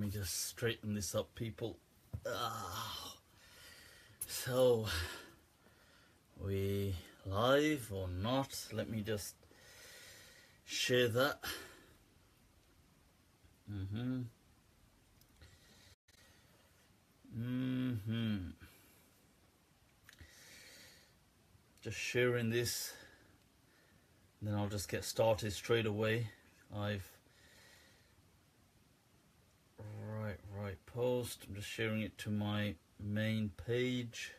me just straighten this up, people. So, we live or not? Let me just share that. Just sharing this, then I'll just get started straight away. Right post. I'm just sharing it to my main page.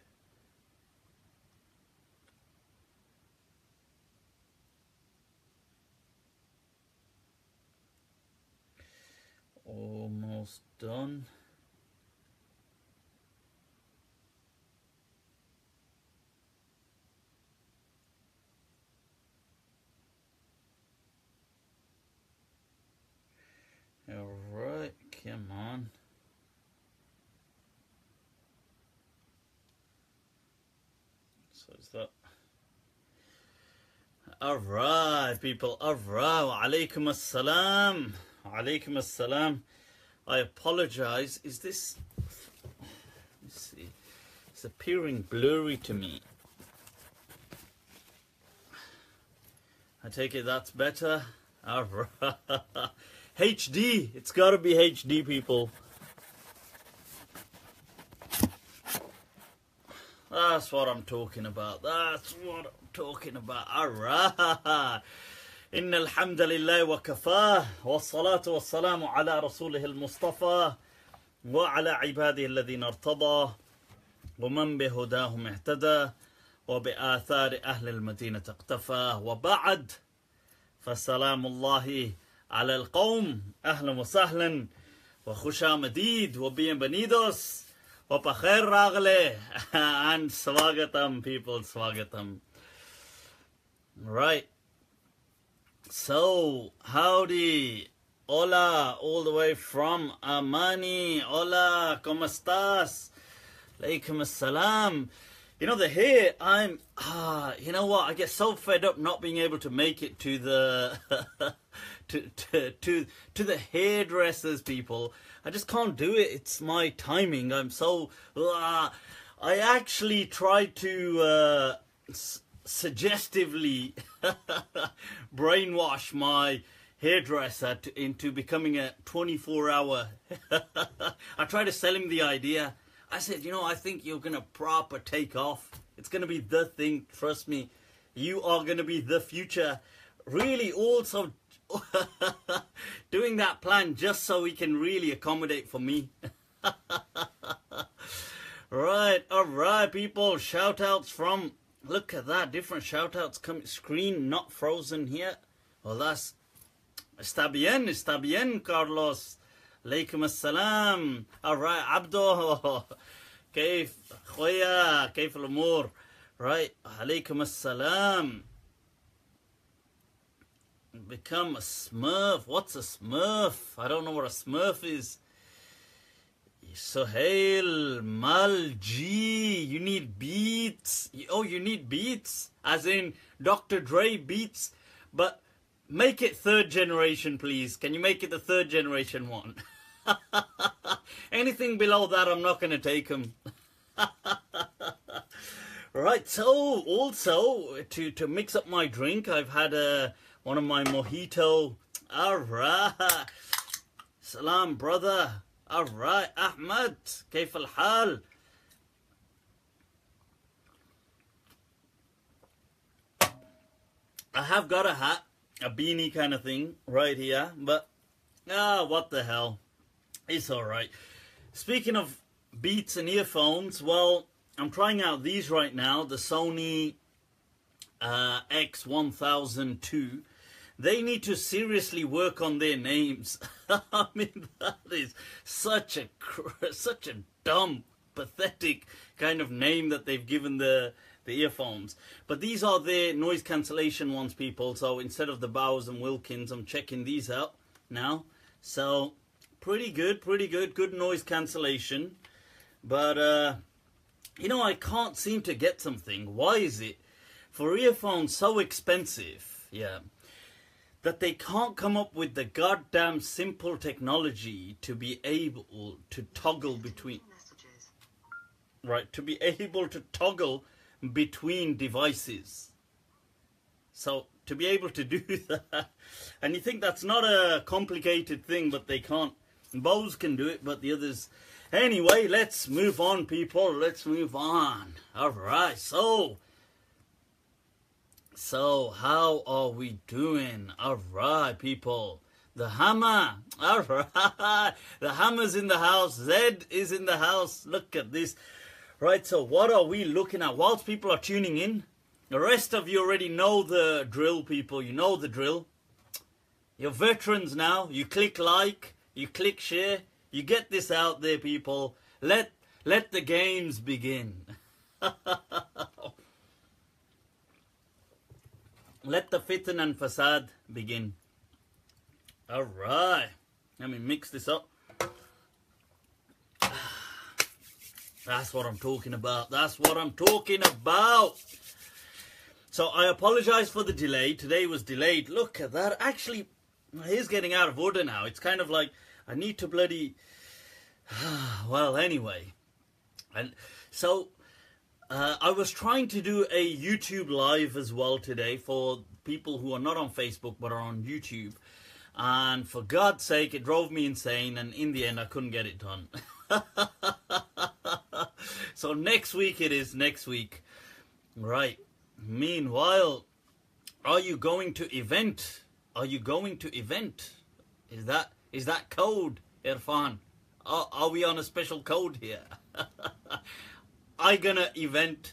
Almost done. All right, come on. So is that? All right, people. All right. Wa alaikum assalam. Alaikum assalam. I apologize. Is this? Let's see. It's appearing blurry to me. I take it that's better. All right. HD. It's got to be HD, people. That's what I'm talking about. That's what I'm talking about. All right. إن الحمد لله وكفاه والصلاة والسلام على رسوله المصطفى وعلى عباده الذين ارتضى ومن بهداهم اهتدى وبآثار أهل المدينة اقتفى وبعد فسلام الله على القوم أهلا وسهلا وخوشا مديد وbienvenidos وبخير راغلي and swagatam, people, swagatam. Right. So, howdy, hola, all the way from Amani, hola, ¿cómo estás? Alaikum assalam. You know, the hair, you know what, I get so fed up not being able to make it to the, to the hairdressers, people. I just can't do it, it's my timing, I'm so, I actually tried to, suggestively brainwash my hairdresser into becoming a 24-hour. I tried to sell him the idea. I said, you know, I think you're going to proper take off. It's going to be the thing. Trust me. You are going to be the future. Really also doing that plan just so he can really accommodate for me. Right. All right, people. Shout outs from... Look at that, different shout-outs coming. Screen not frozen here. Well, that's... Está bien, Carlos. Alaikum assalam. All right, Abdo. Kaif, khoya, kaif al-umur. Right, alaikum assalam. Become a smurf. What's a smurf? I don't know what a smurf is. Sohail, Malji, you need beats. Oh, you need beats? As in Dr. Dre beats. But make it third generation, please. Can you make it the third generation one? Anything below that, I'm not going to take them. Right, so also to mix up my drink, I've had one of my mojito. All right. Salam, brother. All right, Ahmed, كيف الحال? I have got a hat, a beanie kind of thing right here, but what the hell? It's all right. Speaking of Beats and earphones, well, I'm trying out these right now, the Sony X1002. They need to seriously work on their names. I mean, that is such a dumb, pathetic kind of name that they've given the earphones. But these are their noise cancellation ones, people. So instead of the Bowers and Wilkins, I'm checking these out now. So pretty good, good noise cancellation. But, you know, I can't seem to get something. Why is it? For earphones so expensive, yeah. that they can't come up with the goddamn simple technology to be able to toggle between, right, to be able to toggle between devices. So to be able to do that, and you think that's not a complicated thing, but they can't. Bows can do it, but the others. Anyway, let's move on, people. Let's move on. All right. So how are we doing? All right, people. The hammer. All right. The hammer's in the house. Zed is in the house. Look at this. Right. So what are we looking at? Whilst people are tuning in, the rest of you already know the drill, people. You know the drill. You're veterans now. You click like. You click share. You get this out there, people. Let the games begin. Let the fitan and fasad begin. All right. Let me mix this up. That's what I'm talking about. That's what I'm talking about. So I apologize for the delay. Today was delayed. Look at that. Actually, he's getting out of order now. It's kind of like I need to bloody... Well, anyway. And so I was trying to do a YouTube live as well today for people who are not on Facebook but are on YouTube. And for God's sake, it drove me insane. And in the end, I couldn't get it done. So next week it is. Next week. Right. Meanwhile, are you going to event? Are you going to event? Is that code, Irfan? Are we on a special code here? I gonna event.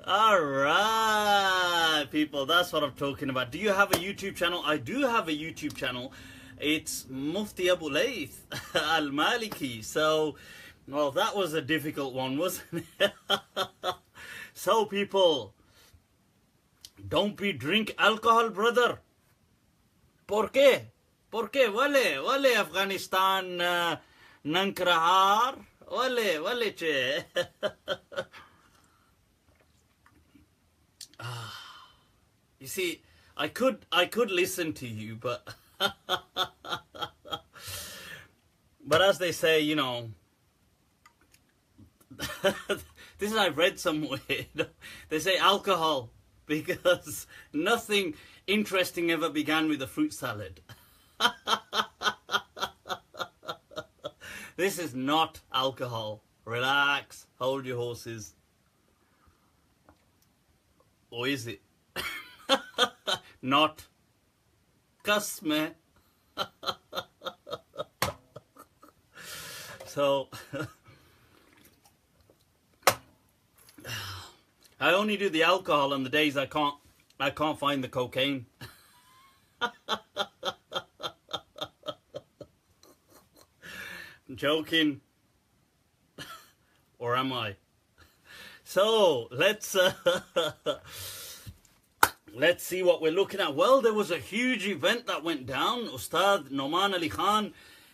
Alright, people, that's what I'm talking about. Do you have a YouTube channel? I do have a YouTube channel. It's Mufti Abu Layth Al Maliki. So, well, that was a difficult one, wasn't it? So, people, don't be drink alcohol, brother. ¿Por qué? ¿Por qué? Wale Afghanistan nankrahar. Wale che. You see, I could listen to you, but but as they say, you know, this is I've read somewhere. They say alcohol because nothing interesting ever began with a fruit salad. This is not alcohol. Relax. Hold your horses. Or is it? Not. Kasme. So I only do the alcohol on the days I can't find the cocaine. I'm joking. Or am I? So let's see what we're looking at. Well, there was a huge event that went down. Ustadh Nouman Ali Khan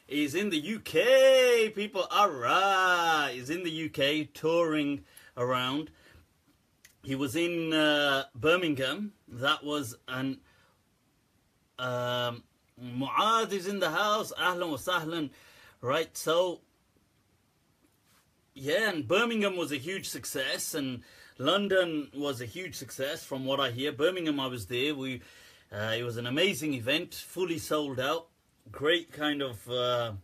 is in the UK. People, alright, is in the UK touring around. He was in Birmingham. That was an Mu'adh is in the house. Ahlan wa sahlan. Right, so yeah, and Birmingham was a huge success, and London was a huge success from what I hear. Birmingham, I was there. It was an amazing event, fully sold out. Great kind of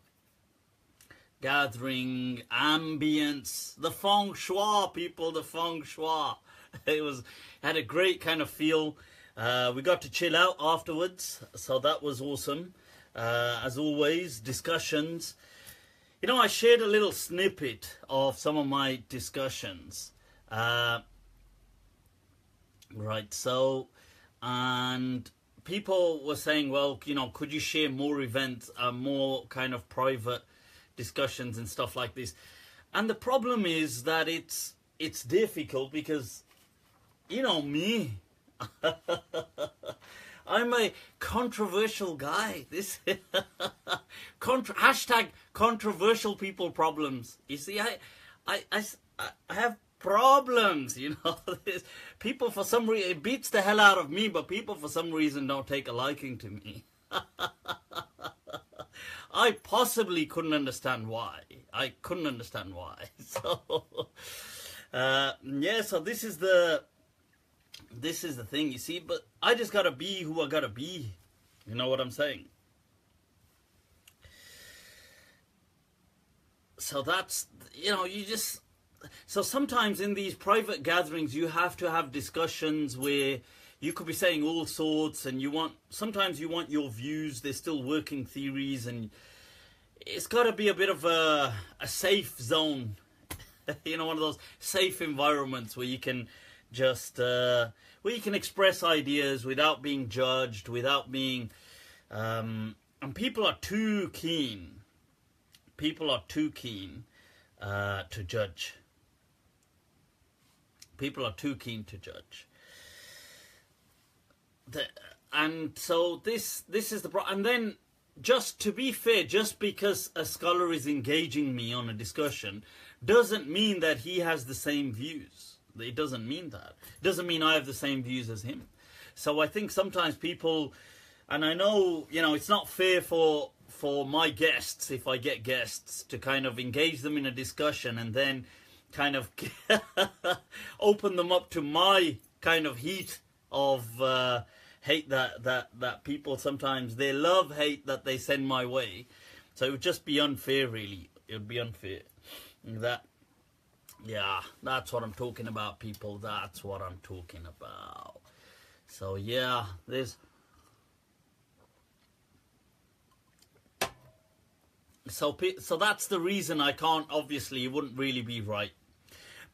gathering, ambience, the feng shui, people, the feng shui. It had a great kind of feel. We got to chill out afterwards, so that was awesome. As always, discussions. You know, I shared a little snippet of some of my discussions. Right, so, and people were saying, well, you know, could you share more events, more kind of private discussions and stuff like this? And the problem is that it's difficult because, you know, me, I'm a controversial guy. This hashtag controversial people problems. You see, I have problems, you know. People for some reason, it beats the hell out of me, but people for some reason don't take a liking to me. I possibly couldn't understand why. I couldn't understand why. So, yeah, so this is the thing, you see. But I just gotta be who I gotta be. You know what I'm saying? So that's, you know, you just... So sometimes in these private gatherings, you have to have discussions where you could be saying all sorts, and sometimes you want your views. They're still working theories, and it's got to be a bit of a safe zone. You know, one of those safe environments where you can just, where you can express ideas without being judged, without being, and people are too keen. People are too keen to judge. People are too keen to judge. And so this is the problem. And then, just to be fair, just because a scholar is engaging me on a discussion doesn't mean that he has the same views. It doesn't mean that. It doesn't mean I have the same views as him. So I think sometimes people, and I know, you know, it's not fair for my guests, if I get guests, to kind of engage them in a discussion and then kind of open them up to my kind of heat of hate that people sometimes, they love hate that they send my way. So it would just be unfair, really. It would be unfair. Yeah, that's what I'm talking about, people. That's what I'm talking about. So yeah, So that's the reason I can't, obviously, it wouldn't really be right.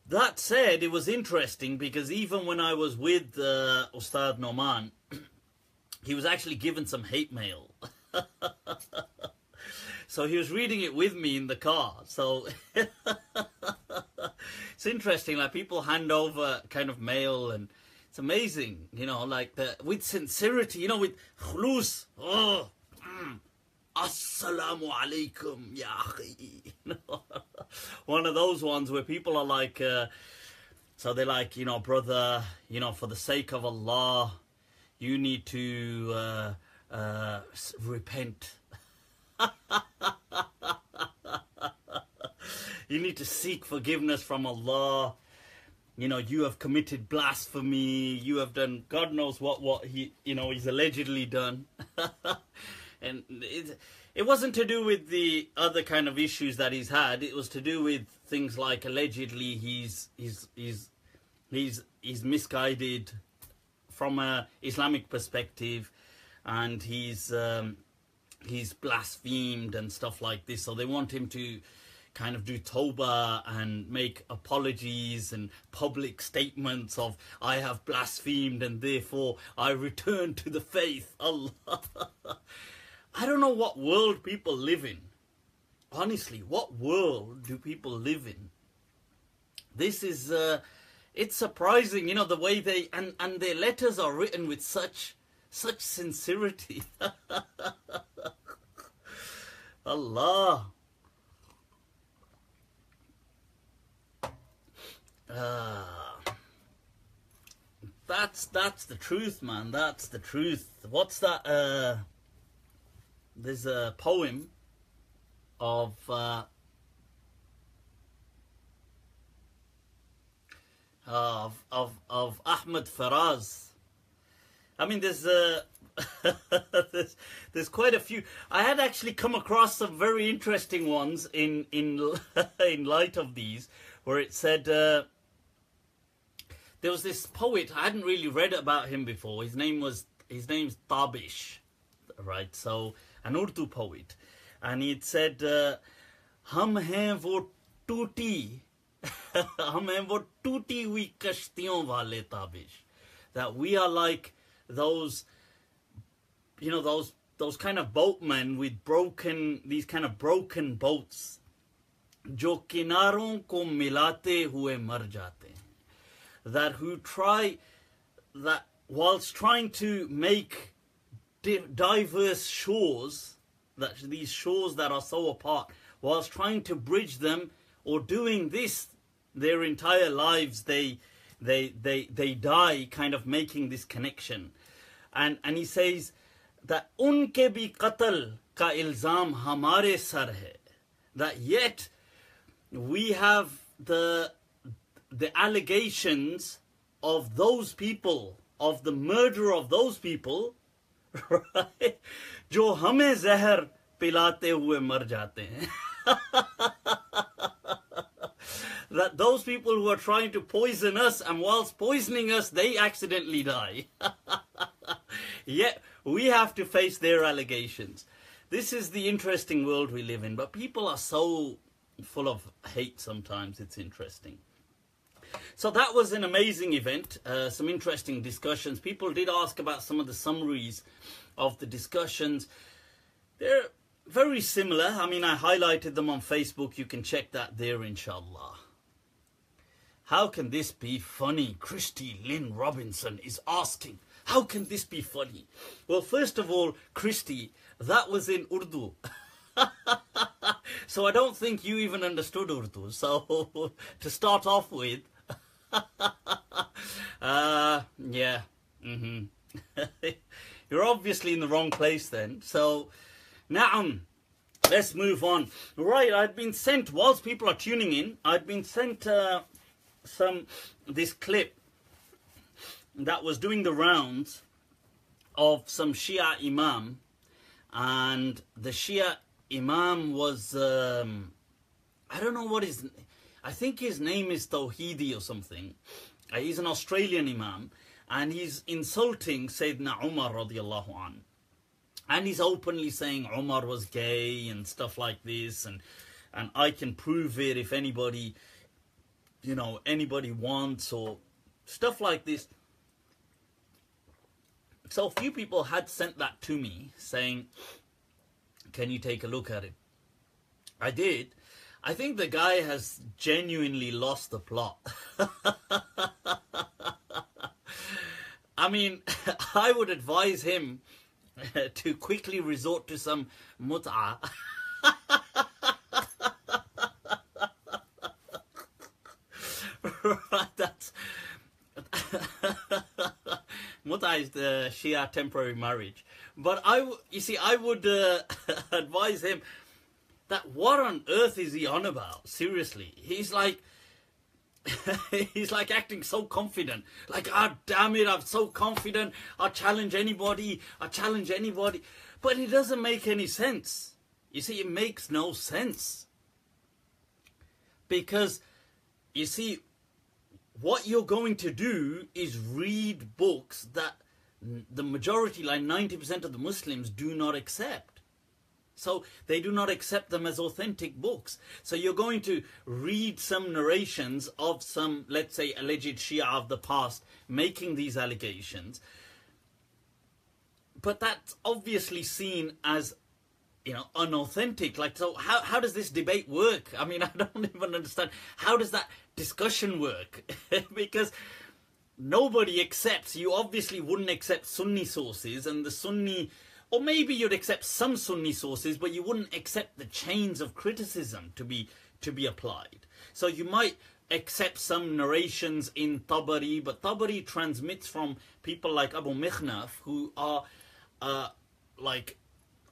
That said, it was interesting because even when I was with Ustadh Nouman, he was actually given some hate mail. So he was reading it with me in the car. So it's interesting, like people hand over kind of mail, and it's amazing, you know, like with sincerity, you know, with khulus. Oh, Assalamu alaikum, ya akhi. One of those ones where people are like, so they're like, you know, brother, you know, for the sake of Allah, you need to repent. You need to seek forgiveness from Allah. You know, you have committed blasphemy. You have done God knows what he, you know, he's allegedly done. And it wasn't to do with the other kind of issues that he's had. It was to do with things like allegedly he's misguided from a Islamic perspective, and he's blasphemed and stuff like this. So they want him to kind of do tawbah and make apologies and public statements of, I have blasphemed and therefore I return to the faith. Allah. I don't know what world people live in. Honestly, what world do people live in? This is, it's surprising, you know, the way they, and their letters are written with such sincerity. Allah. That's the truth, man. That's the truth. What's that, there's a poem of Ahmed Faraz. I mean, there's there's quite a few. I had actually come across some very interesting ones in light of these, where it said there was this poet. I hadn't really read about him before. His name's Tabish, right? So an Urdu poet, and he said, "Hum hain wo tooti, hum hain wo tooti hui kashtiyon wale Tabish," that we are like those, you know, those kind of boatmen with these kind of broken boats, jo kinaron ko milate hue mar jate, that whilst trying to make diverse shores, that these shores that are so apart, whilst trying to bridge them, or doing this Their entire lives, they die kind of making this connection. And he says that unke bhi qatl ka ilzam hamare sar hai. That yet we have the allegations of those people, of the murder of those people, right? Jo hame zahar pilate hue mar jate hain. That those people who are trying to poison us, and whilst poisoning us, they accidentally die. Yet we have to face their allegations. This is the interesting world we live in, but people are so full of hate sometimes, it's interesting. So that was an amazing event, some interesting discussions. People did ask about some of the summaries of the discussions. They're very similar. I mean, I highlighted them on Facebook. You can check that there, inshallah. How can this be funny? Christy Lynn Robinson is asking, how can this be funny? Well, first of all, Christy, that was in Urdu. So I don't think you even understood Urdu. So to start off with, yeah. You're obviously in the wrong place then. So, na'am, let's move on. Right, I'd been sent, whilst people are tuning in, I'd been sent this clip that was doing the rounds of some Shia Imam. And the Shia Imam was, I don't know what his, I think his name is Tawhidi or something. He's an Australian Imam, and he's insulting Sayyidina Umar radiallahu an. And he's openly saying Umar was gay and stuff like this, and I can prove it if anybody, you know, anybody wants, or stuff like this. So a few people had sent that to me saying, can you take a look at it? I did. I think the guy has genuinely lost the plot. I mean, I would advise him to quickly resort to some mut'ah. Right, that's mut'ah is the Shia temporary marriage. But you see, I would advise him that what on earth is he on about? Seriously, he's like acting so confident. Like, ah, damn it, I'm so confident. I'll challenge anybody. But it doesn't make any sense. You see, it makes no sense. Because, you see, what you're going to do is read books that the majority, like 90% of the Muslims, do not accept. So they do not accept them as authentic books. So you're going to read some narrations of some, let's say, alleged Shia of the past making these allegations. But that's obviously seen as, you know, unauthentic. Like, so how does this debate work? I mean, I don't even understand. How does that discussion work? Because nobody accepts, you obviously wouldn't accept Sunni sources, and the Sunni, or maybe you'd accept some Sunni sources, but you wouldn't accept the chains of criticism to be applied. So you might accept some narrations in Tabari, but Tabari transmits from people like Abu Mikhnaf, who are like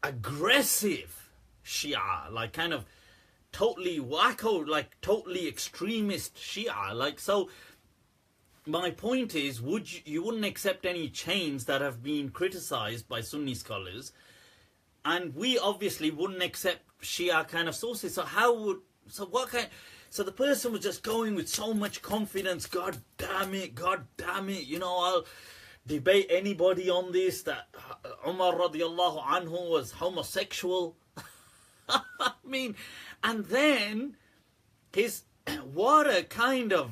aggressive Shia, like kind of totally wacko, like totally extremist Shia. Like, so my point is, you wouldn't accept any chains that have been criticized by Sunni scholars, and we obviously wouldn't accept Shia kind of sources. So so the person was just going with so much confidence, God damn it, you know, I'll debate anybody on this, that Umar radiallahu anhu was homosexual. I mean, and then what a kind of,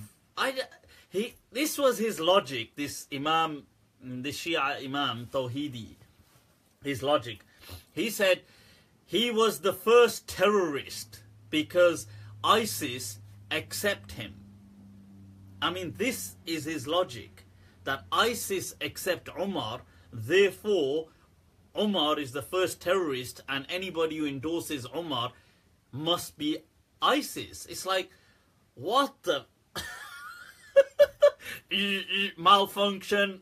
this was his logic, this Imam, the Shia Imam, Tawhidi, his logic. He said he was the first terrorist because ISIS accept him. I mean, this is his logic, that ISIS accept Umar, therefore Umar is the first terrorist, and anybody who endorses Umar must be ISIS. It's like, what the Malfunction.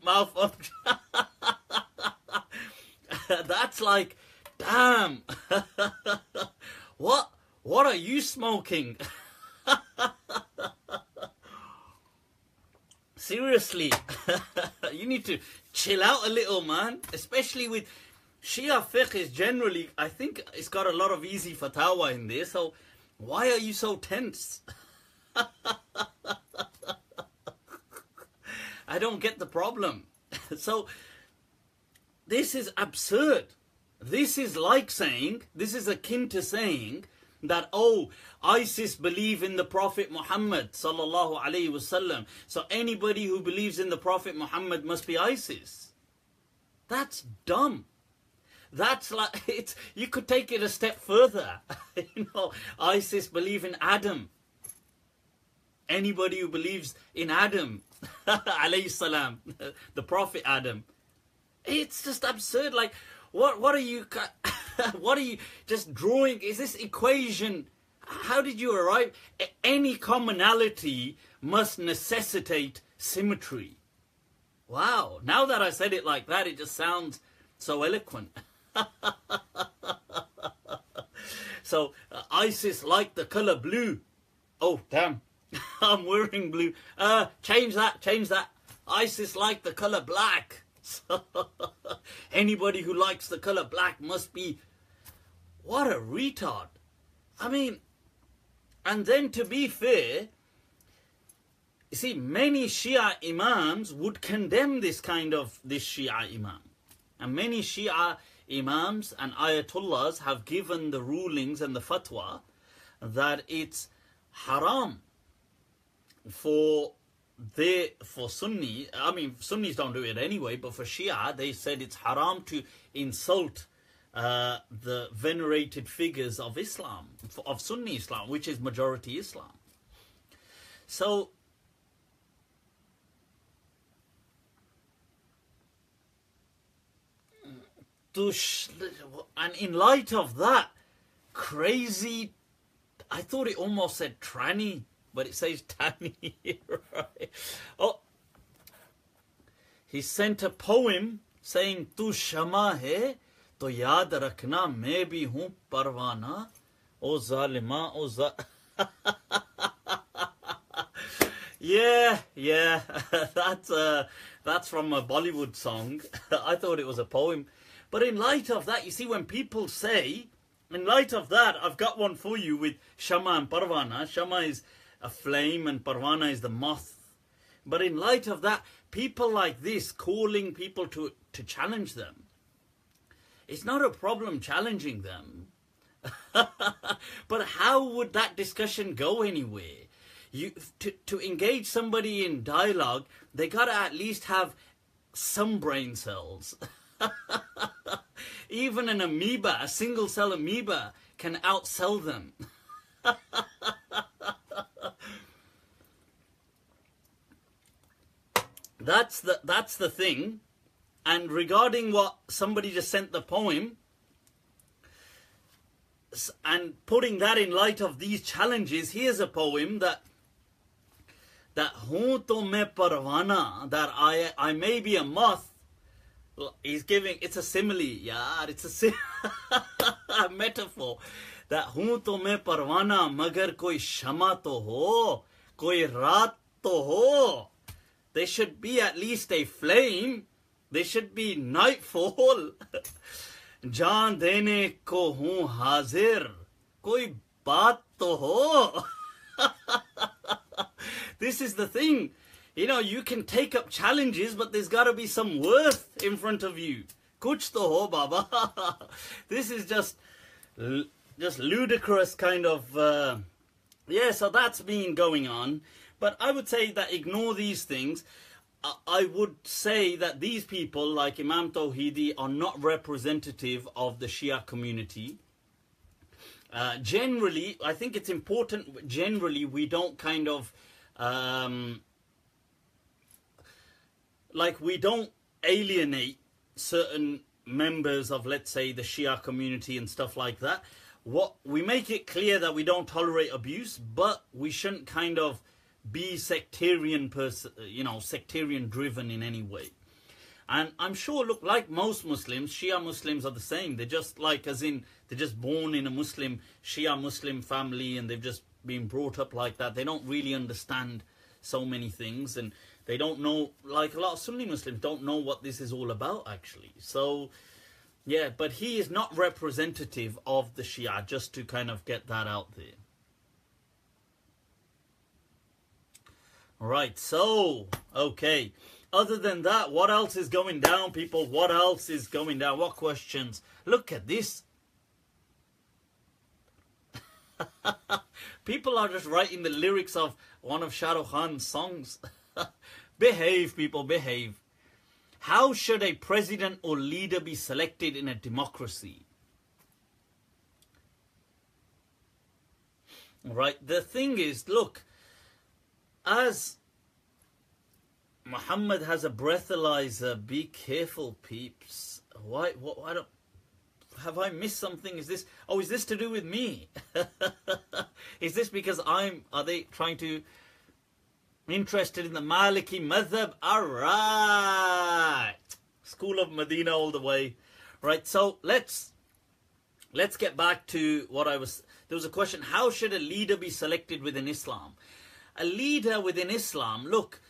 That's like, damn. What are you smoking? Seriously, you need to chill out a little, man. Especially with Shia fiqh is generally, I think it's got a lot of easy fatwa in there. So why are you so tense? I don't get the problem. So this is absurd. This is like saying, this is akin to saying that, oh, ISIS believe in the Prophet Muhammad sallallahu alaihi wasallam, so anybody who believes in the Prophet Muhammad must be ISIS. That's dumb. That's like, it's, you could take it a step further. You know, ISIS believe in Adam. Anybody who believes in Adam, alayhi salam, the Prophet Adam. It's just absurd. Like, what are you just drawing? Is this equation? How did you arrive? Any commonality must necessitate symmetry. Wow. Now that I said it like that, it just sounds so eloquent. So ISIS like the color blue. Oh, damn. I'm wearing blue. Change that. ISIS like the color black. So, anybody who likes the color black must be... What a retard. I mean, and then to be fair, you see, many Shia Imams would condemn this Shia Imam. And many Shia Imams and Ayatollahs have given the rulings and the fatwa that it's haram for Sunni, I mean, Sunnis don't do it anyway, but for Shia, they said it's haram to insult the venerated figures of Islam, of Sunni Islam, which is majority Islam. So, and in light of that, crazy, I thought it almost said tranny, but it says Tani, right? Oh, he sent a poem saying, "Tu shama hai, to yaad rakhna, main bhi hoon parwana, o zalima, o Yeah, that's from a Bollywood song. I thought it was a poem. But in light of that, you see, when people say, in light of that, I've got one for you with Shama and Parwana. Shama is a flame and Parwana is the moth. But in light of that, people like this calling people to challenge them. It's not a problem challenging them. But how would that discussion go anywhere? To engage somebody in dialogue, they got to at least have some brain cells. Even an amoeba, a single cell amoeba, can outsell them. That's the thing. And regarding what somebody just sent the poem, and putting that in light of these challenges, here's a poem that hoon to main parwana, that I may be a moth. He's giving, it's a simile, yeah, it's a metaphor. That hoon to main parwana, magar koi shama to ho, koi raat to ho. There should be at least a flame. There should be nightfall. Jaan dene ko hoon hazir, koi baat to ho. This is the thing. You know, you can take up challenges, but there's got to be some worth in front of you. Kuch to ho, Baba. This is just ludicrous kind of... yeah, so that's been going on. But I would say that ignore these things. I would say that these people, like Imam Tawhidi, are not representative of the Shia community. Generally, I think it's important, generally, we don't kind of... like, we don't alienate certain members of, let's say, the Shia community and stuff like that. We make it clear that we don't tolerate abuse, but we shouldn't kind of be sectarian sectarian driven in any way. And I'm sure, look, like most Muslims, Shia Muslims are the same. They're just like, as in, they're just born in a Shia Muslim family, and they've just been brought up like that. They don't really understand so many things, and they don't know, like a lot of Sunni Muslims don't know what this is all about, actually. So, yeah, but he is not representative of the Shia, just to kind of get that out there. Right, so, okay. Other than that, what else is going down, people? What else is going down? What questions? Look at this. People are just writing the lyrics of one of Shah Rukh Khan's songs. Behave, people, behave. How should a president or leader be selected in a democracy? Right, the thing is, look, as Muhammad has a breathalyzer, be careful, peeps. Why don't... Have I missed something? Is this... Oh, is this to do with me? Is this because are they trying to... Interested in the Maliki madhab? Alright. School of Medina all the way. Right, so let's get back to what I was... There was a question, how should a leader be selected within Islam? A leader within Islam, look,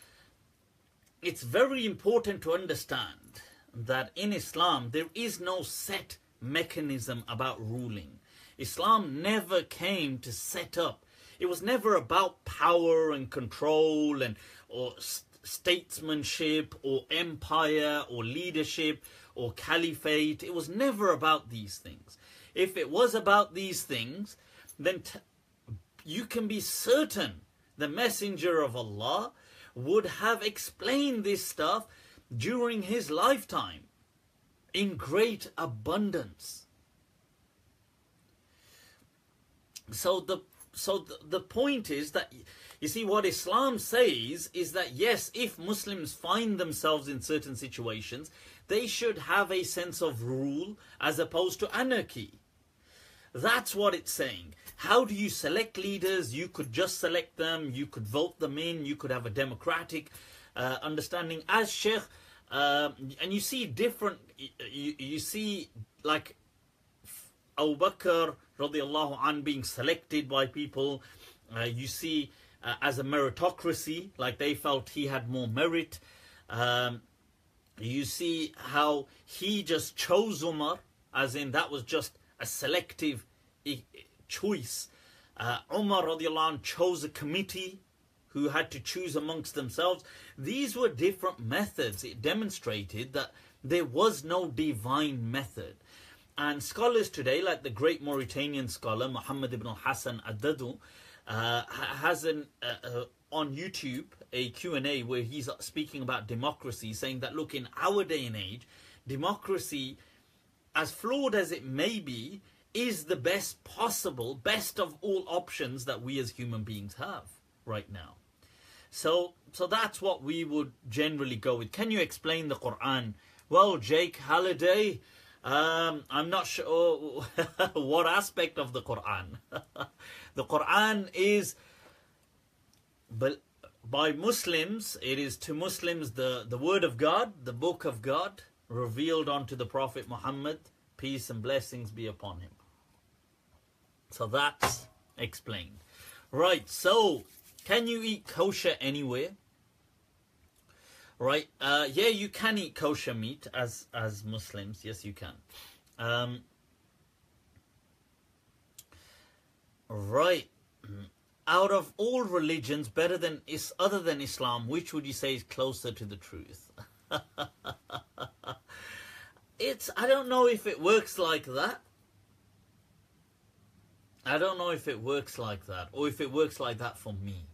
it's very important to understand that in Islam, there is no set mechanism about ruling. Islam never came to set up. It was never about power and control or statesmanship or empire or leadership or caliphate. It was never about these things. If it was about these things, then you can be certain the Messenger of Allah would have explained this stuff during his lifetime in great abundance. So the point is that, you see, what Islam says is that, yes, if Muslims find themselves in certain situations, they should have a sense of rule as opposed to anarchy. That's what it's saying. How do you select leaders? You could just select them. You could vote them in. You could have a democratic understanding. As Sheikh, and you see different, you see like Abu Bakr radiallahu anh being selected by people. You see as a meritocracy, like they felt he had more merit. You see how he just chose Umar, as in that was just a selective choice. Umar radiallahu anh chose a committee who had to choose amongst themselves. These were different methods. It demonstrated that there was no divine method. And scholars today, like the great Mauritanian scholar Muhammad ibn al-Hassan ad-Dadu, has on YouTube a Q&A where he's speaking about democracy, saying that, look, in our day and age, democracy, as flawed as it may be, is the best possible, best of all options that we as human beings have right now. So that's what we would generally go with. Can you explain the Quran? Well, Jake Halliday, I'm not sure what aspect of the Quran. The Quran is, but by Muslims, it is to Muslims the word of God, the book of God, revealed unto the Prophet Muhammad, peace and blessings be upon him. So that's explained. Right, so can you eat kosher anywhere? Right, yeah, you can eat kosher meat as Muslims. Yes, you can. Right, out of all religions, other than Islam, which would you say is closer to the truth? I don't know if it works like that. I don't know if it works like that, or if it works like that for me.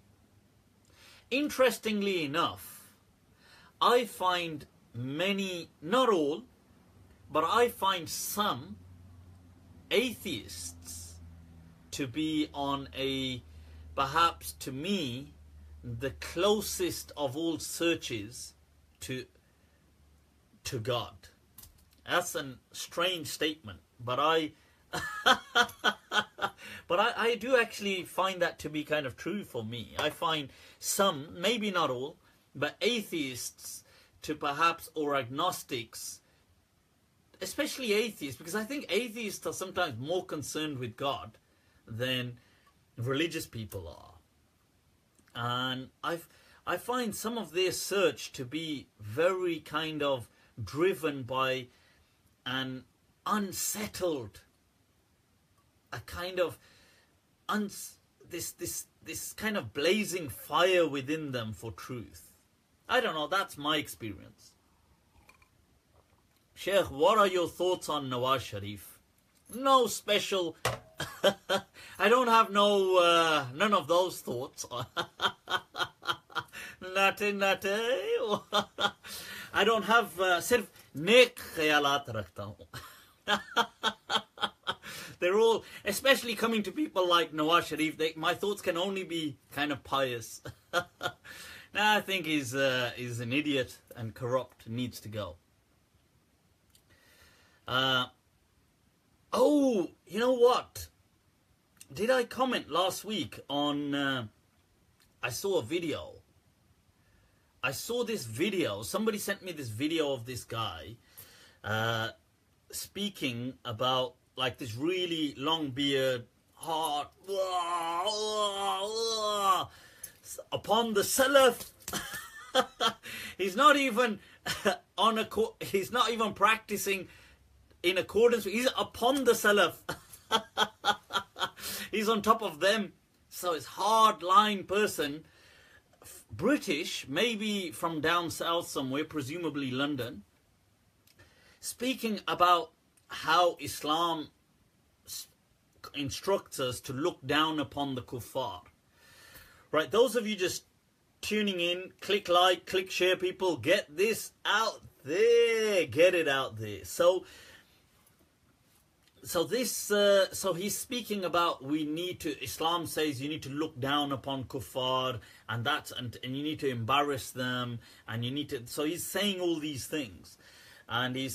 Interestingly enough, I find many, not all, but I find some atheists to be on perhaps to me, the closest of all searches to God. That's a strange statement, but But I do actually find that to be kind of true for me. I find some, maybe not all, but atheists to perhaps, or agnostics, especially atheists, because I think atheists are sometimes more concerned with God than religious people are. And I find some of their search to be very kind of driven by an unsettled, a kind of this kind of blazing fire within them for truth. I don't know, that's my experience. Sheikh, what are your thoughts on Nawaz Sharif? No special I don't have none of those thoughts. Nothing. I don't have सिर्फ नेक ख्यालात रखता हूँ. They're all, especially coming to people like Nawaz Sharif, my thoughts can only be kind of pious. Nah, I think he's an idiot and corrupt, needs to go. Oh, you know what? Did I comment last week on, I saw a video. I saw this video, somebody sent me this video of this guy speaking about like this really long beard, hard, upon the Salaf. He's not even he's not even practicing in accordance with, he's upon the Salaf. He's on top of them. So it's hard-line person, British, maybe from down south somewhere, presumably London, speaking about how Islam instructs us to look down upon the kuffar. Right, those of you just tuning in, click like, click share, people, get this out there, get it out there. So he's speaking about Islam says you need to look down upon kuffar, and you need to embarrass them, and you need to, so he's saying all these things. And he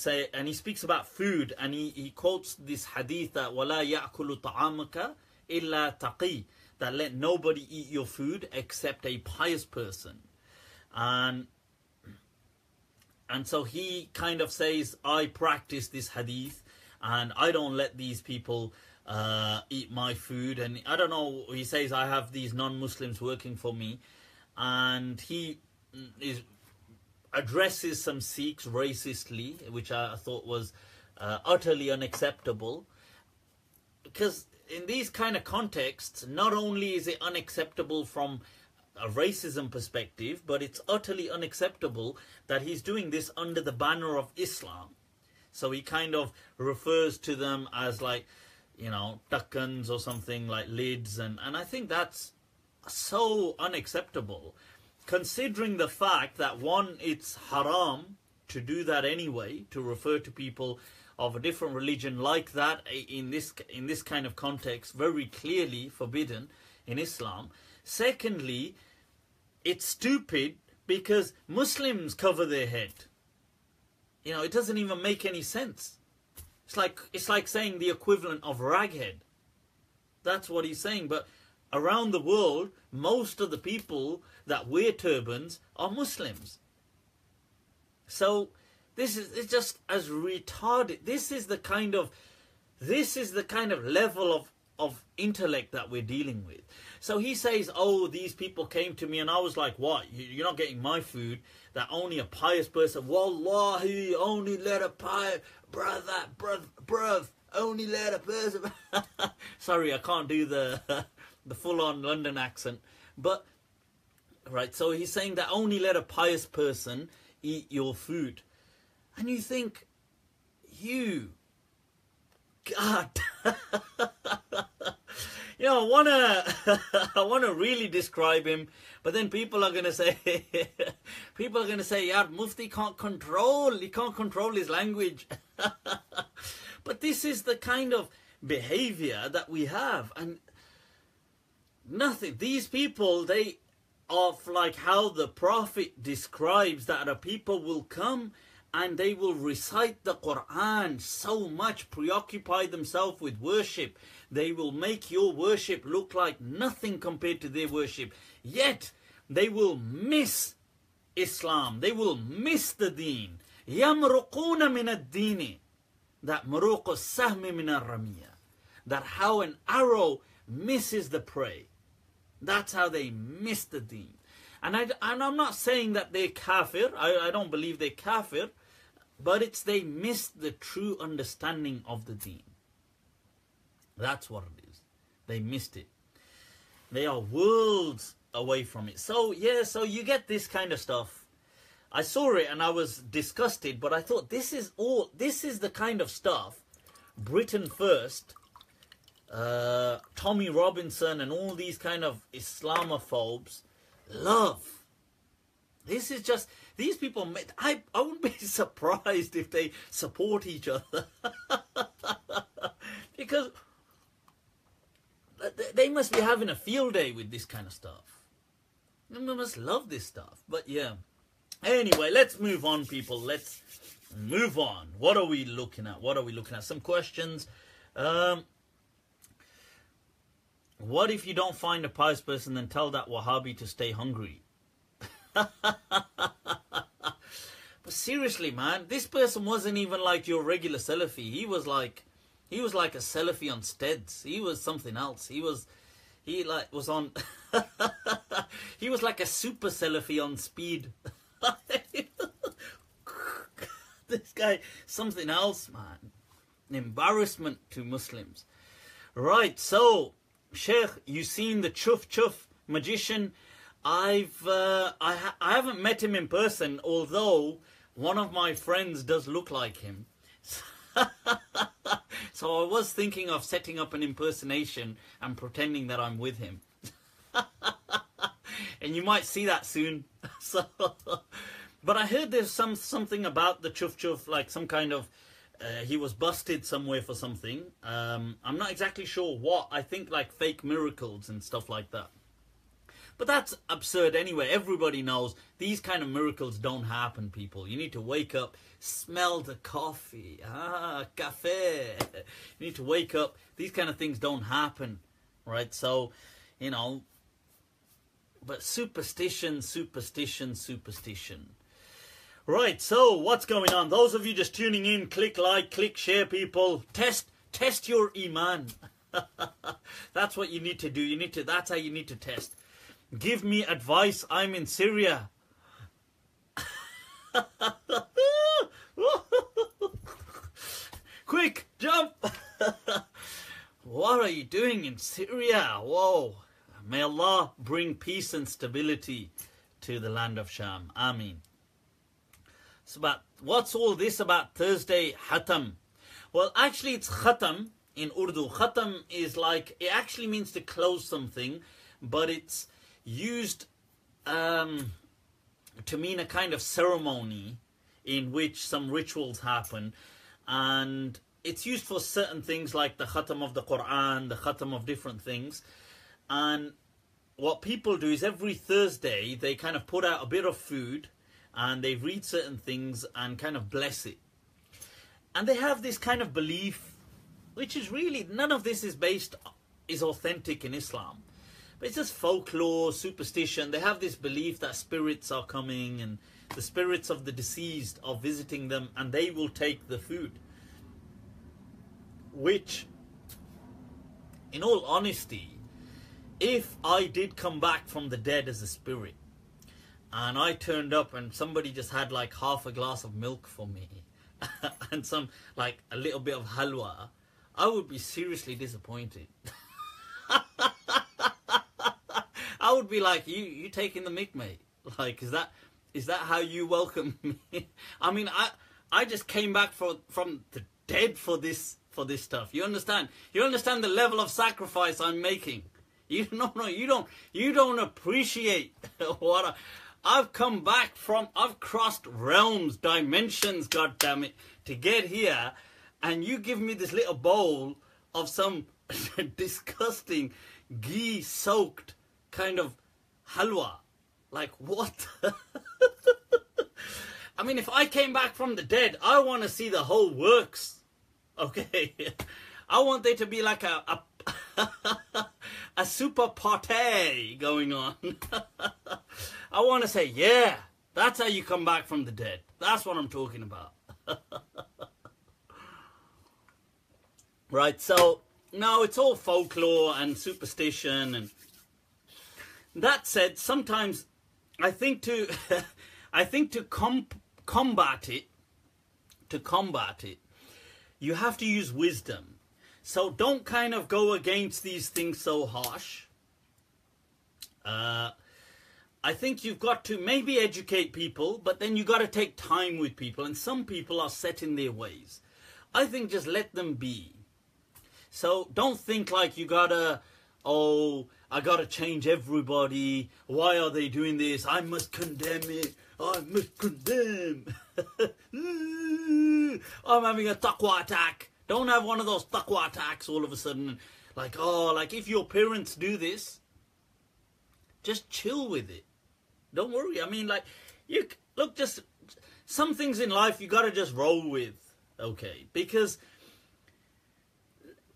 speaks about food, and he quotes this hadith that وَلَا يَأْكُلُ طَعَامَكَ إِلَّا تَقِي, that let nobody eat your food except a pious person. And so he kind of says, I practice this hadith, and I don't let these people eat my food. And I don't know, he says, I have these non-Muslims working for me. And he addresses some Sikhs racistly, which I thought was utterly unacceptable. Because in these kind of contexts, not only is it unacceptable from a racism perspective, but it's utterly unacceptable that he's doing this under the banner of Islam. So he kind of refers to them as like, you know, tuckans or something, like lids. And I think that's so unacceptable, considering the fact that, one, it's haram to do that anyway, to refer to people of a different religion like that in this kind of context, very clearly forbidden in Islam. Secondly, it's stupid because Muslims cover their head. You know, it doesn't even make any sense. It's like saying the equivalent of raghead. That's what he's saying. But around the world, most of the people that wear turbans are Muslims. So it's just as retarded. This is the kind of level of intellect that we're dealing with. So he says, oh, these people came to me and I was like, what? You're not getting my food? That only a pious person, wallahi, only let a pious, bruv, only let a person. Sorry, I can't do the full-on London accent. But, right, so he's saying that only let a pious person eat your food. And you think, God, you know, I wanna really describe him, but then people are gonna say, yeah, Mufti can't control his language. But this is the kind of behavior that we have, and nothing. These people, they are like how the Prophet describes that a people will come and they will recite the Quran so much, preoccupy themselves with worship. They will make your worship look like nothing compared to their worship. Yet, they will miss Islam. They will miss the deen. يَمْرُقُونَ مِنَ الدِّينِ. That مُرُقُ السَّهْمِ مِنَ الرَّمِيَّةِ. That how an arrow misses the prey. That's how they miss the deen. And I'm not saying that they're kafir. I don't believe they're kafir. But it's they miss the true understanding of the deen. That's what it is. They missed it. They are worlds away from it. So, yeah, so you get this kind of stuff. I saw it and I was disgusted, but I thought this is the kind of stuff Britain First, Tommy Robinson and all these kind of Islamophobes love. This is just, these people, I wouldn't be surprised if they support each other. Because they must be having a field day with this kind of stuff. They must love this stuff. But yeah. Anyway, let's move on, people. Let's move on. What are we looking at? What are we looking at? Some questions. What if you don't find a pious person, then tell that Wahhabi to stay hungry? But seriously, man, this person wasn't even like your regular Salafi. He was like a Salafi on steads. He was something else. He was on he was like a super Salafi on speed. This guy, something else, man. An embarrassment to Muslims. Right, so Sheikh, you seen the Chuff magician? I haven't met him in person, although one of my friends does look like him. So I was thinking of setting up an impersonation and pretending that I'm with him. And you might see that soon. So, but I heard there's something about the Chuff, like some kind of he was busted somewhere for something. I'm not exactly sure what. I think like fake miracles and stuff like that. But that's absurd anyway. Everybody knows these kind of miracles don't happen, people. You need to wake up, smell the coffee. Cafe. You need to wake up. These kind of things don't happen, right? So, you know, but superstition. Right, so what's going on? Those of you just tuning in, click like, click share, people. Test your iman. That's what you need to do. That's how you need to test. Give me advice. I'm in Syria. Quick, jump. What are you doing in Syria? Whoa. May Allah bring peace and stability to the land of Sham. Ameen. What's all this about Thursday Khatam? Well, actually it's Khatam in Urdu. Khatam is like, it actually means to close something, but it's used to mean a kind of ceremony in which some rituals happen, and it's used for certain things like the Khatam of the Quran, the Khatam of different things. And what people do is every Thursday they kind of put out a bit of food and they read certain things and kind of bless it. And they have this kind of belief, which is really, none of this is authentic in Islam. But it's just folklore, superstition. They have this belief that spirits are coming and the spirits of the deceased are visiting them and they will take the food. Which, in all honesty, if I did come back from the dead as a spirit and I turned up and somebody just had like half a glass of milk for me and some, like a little bit of halwa, I would be seriously disappointed. I would be like, you taking the mick, mate? Like, is that how you welcome me? I mean, I just came back from the dead for this stuff. You understand? You understand the level of sacrifice I'm making. You don't appreciate what I've come back from. I've crossed realms, dimensions, goddammit, to get here, and you give me this little bowl of some disgusting ghee-soaked kind of halwa. Like, what? I mean, if I came back from the dead, I want to see the whole works. Okay? I want there to be like a super party going on. I want to say, yeah, that's how you come back from the dead. That's what I'm talking about. Right, so, no, it's all folklore and superstition. And that said, sometimes I think to combat it, you have to use wisdom. So don't kind of go against these things so harsh. I think you've got to maybe educate people, but then you got to take time with people. And some people are set in their ways. I think just let them be. So don't think like you gotta, oh, I gotta change everybody. Why are they doing this? I must condemn it. I must condemn. I'm having a taqwa attack. Don't have one of those taqwa attacks all of a sudden. Like, oh, like if your parents do this, just chill with it. Don't worry. I mean, like, look, just some things in life you gotta just roll with. Okay, because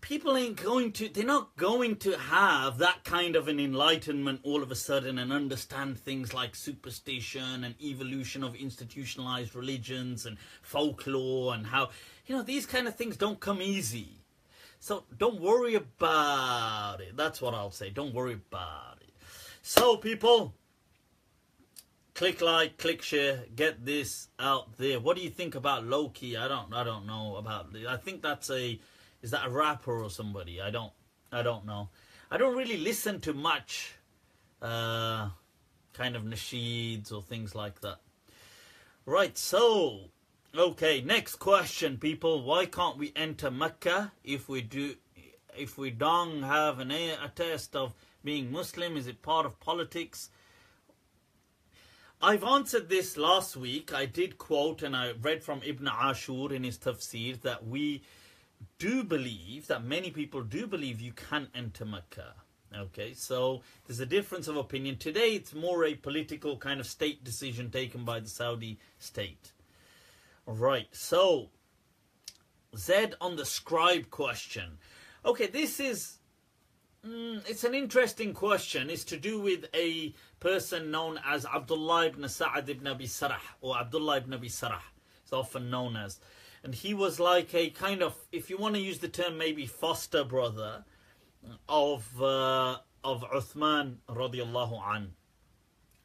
people they're not going to have that kind of an enlightenment all of a sudden and understand things like superstition and evolution of institutionalized religions and folklore and how, these kind of things don't come easy. So don't worry about it. That's what I'll say. Don't worry about it. So people, click like, click share, get this out there. What do you think about Loki? I don't know about it. I think is that a rapper or somebody? I don't know. I don't really listen to much kind of nasheeds or things like that. Right, so okay, next question, people. Why can't we enter Makkah if we don't have a test of being Muslim? Is it part of politics? I've answered this last week. I did quote and I read from Ibn Ashur in his tafsir that we do believe, that many people do believe you can enter Makkah. Okay, so there's a difference of opinion. Today it's more a political kind of state decision taken by the Saudi state. Right, so Z on the scribe question. Okay, this is it's an interesting question. It's to do with a person known as Abdullah ibn Sa'ad ibn Abi Sarh, or Abdullah ibn Abi Sarh. It's often known as. And he was like a kind of, if you want to use the term, maybe foster brother of Uthman radiallahu an.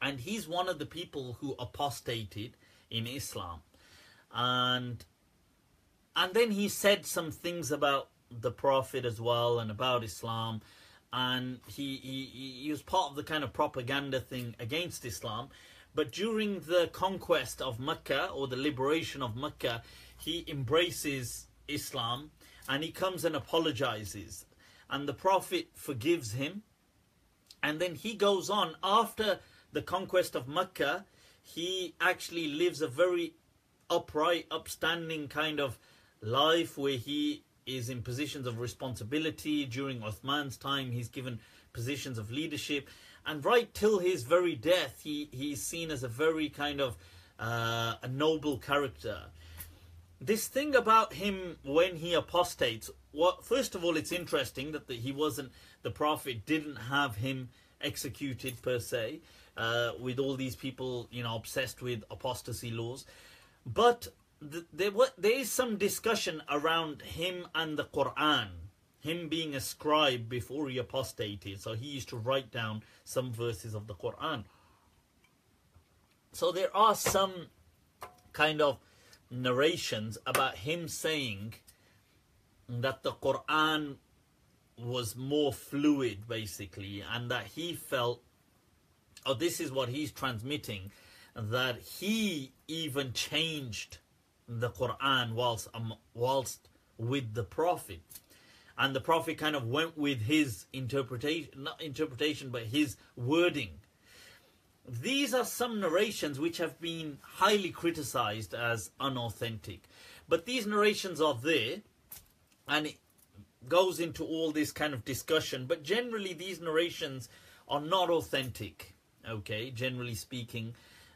And he's one of the people who apostated in Islam. And then he said some things about the Prophet as well and about Islam. And he was part of the kind of propaganda thing against Islam. But during the conquest of Makkah, or the liberation of Makkah, he embraces Islam and he comes and apologizes. And the Prophet forgives him. And then he goes on, after the conquest of Makkah, he actually lives a very upright, upstanding kind of life where he is in positions of responsibility. During Uthman's time, he's given positions of leadership. And right till his very death, he's seen as a very kind of a noble character. This thing about him when he apostates, first of all, it's interesting that the Prophet didn't have him executed per se, with all these people, obsessed with apostasy laws. But there is some discussion around him and the Quran, him being a scribe before he apostated. So he used to write down some verses of the Quran. So there are some kind of narrations about him saying that the Quran was more fluid, basically, and that he felt, this is what he's transmitting, that he even changed the Quran whilst with the Prophet. And the Prophet kind of went with his interpretation, not interpretation, but his wording. These are some narrations which have been highly criticized as unauthentic. But these narrations are there, and it goes into all this kind of discussion. But generally, these narrations are not authentic, okay, generally speaking.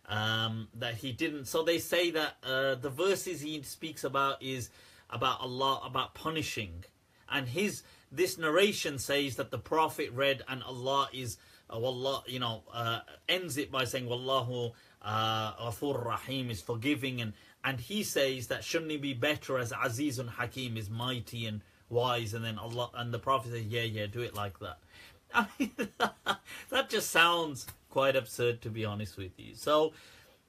that he didn't. So they say that the verses he speaks about is about Allah, about punishing, and this narration says that the Prophet read, and Allah is Wallah, ends it by saying Wallahu Ghafur Rahim, is forgiving, and he says that shouldn't it be better as Azizun Hakim, is mighty and wise, and then Allah and the Prophet says, yeah, do it like that. I mean, that just sounds quite absurd, to be honest with you. So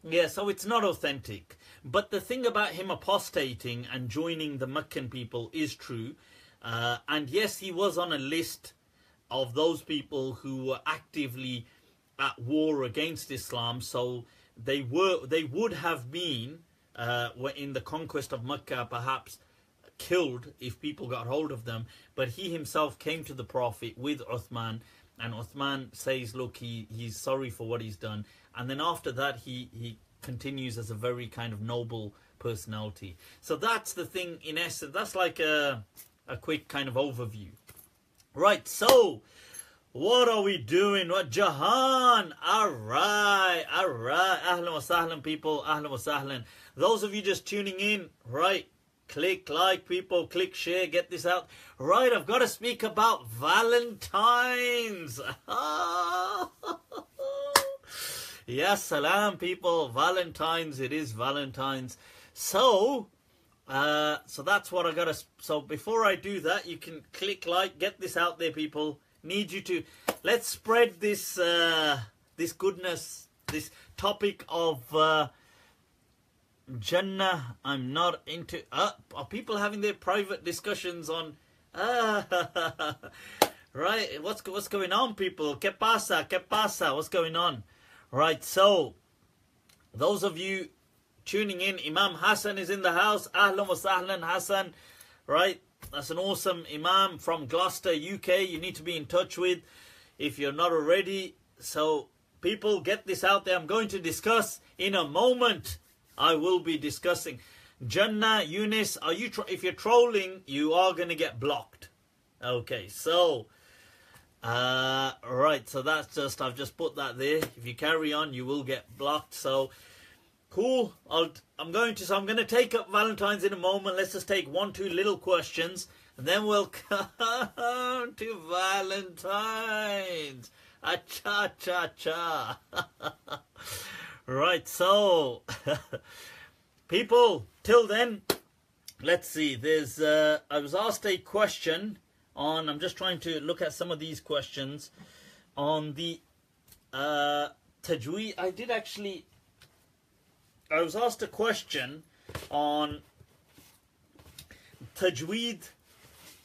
yeah, so it's not authentic. But the thing about him apostating and joining the Meccan people is true. And yes, he was on a list of those people who were actively at war against Islam. So they would have been in the conquest of Makkah, perhaps killed if people got hold of them. But he himself came to the Prophet with Uthman, and Uthman says, look, he's sorry for what he's done. And then after that, he continues as a very kind of noble personality. So that's the thing in essence. That's like a quick kind of overview. Right, so what are we doing? What, Jahan? Alright. Ahlan wa sahlan, people. Ahlan wa sahlan. Those of you just tuning in, right, click like, people, click share, get this out. Right, I've got to speak about Valentine's. Yes, salam, people. Valentine's, it is Valentine's. So that's what I got to... So before I do that, you can click like, get this out there, people. Need you to... Let's spread this this goodness, this topic of Jannah. I'm not into... are people having their private discussions on... right, what's going on, people? ¿Qué pasa? ¿Qué pasa? What's going on? Right, so those of you tuning in, Imam Hassan is in the house. Ahlan wa sahlan, Hassan. Right, that's an awesome Imam from Gloucester, UK. You need to be in touch with if you're not already. So people, get this out there. I'm going to discuss in a moment. I will be discussing Jannah. Eunice, if you're trolling, you are going to get blocked. Okay, so right, so that's just, I've just put that there. If you carry on, you will get blocked. So cool. I'm going to take up Valentine's in a moment. Let's just take 1-2 little questions, and then we'll come to Valentine's. Cha cha cha. Right, so people, till then, let's see. There's I was asked a question on, I'm just trying to look at some of these questions on the Tajweed. I was asked a question on Tajweed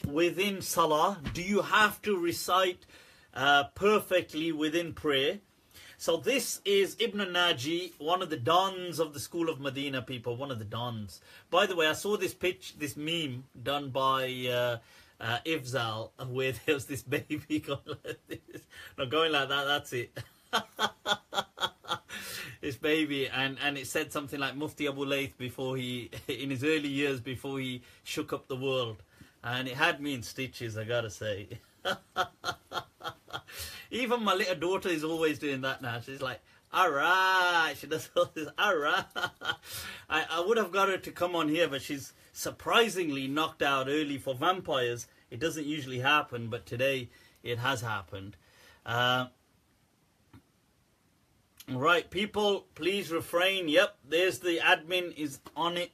within Salah. Do you have to recite perfectly within prayer? So this is Ibn Naji, one of the dons of the school of Medina, people, one of the dons. By the way, I saw this meme done by Ifzal, where there was this baby going like this. Not going like that, that's it. This baby, and it said something like Mufti Abu Layth before he, in his early years, before he shook up the world. And it had me in stitches, I gotta say. Even my little daughter is always doing that now. She's like, alright, she does all this, alright. I would have got her to come on here, but she's surprisingly knocked out early for vampires. It doesn't usually happen, but today it has happened. Right, people, please refrain. Yep, there's the admin is on it.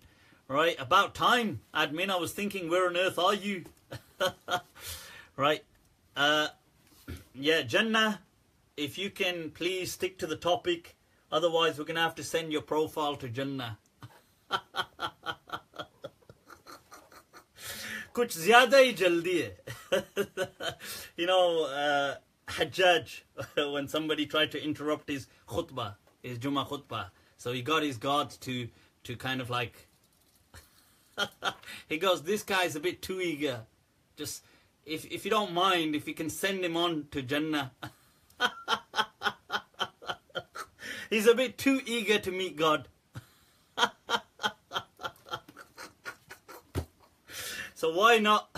Right, about time, admin. I was thinking, where on earth are you? Right. Yeah, Jannah, if you can please stick to the topic. Otherwise, we're going to have to send your profile to Jannah. Kuch zyada hi jaldi hai. You know, Hajjaj, when somebody tried to interrupt his khutbah, his Jummah khutbah. So he got his guards to kind of like... he goes, this guy's a bit too eager. Just... If you don't mind, if you can send him on to Jannah. He's a bit too eager to meet God. So why not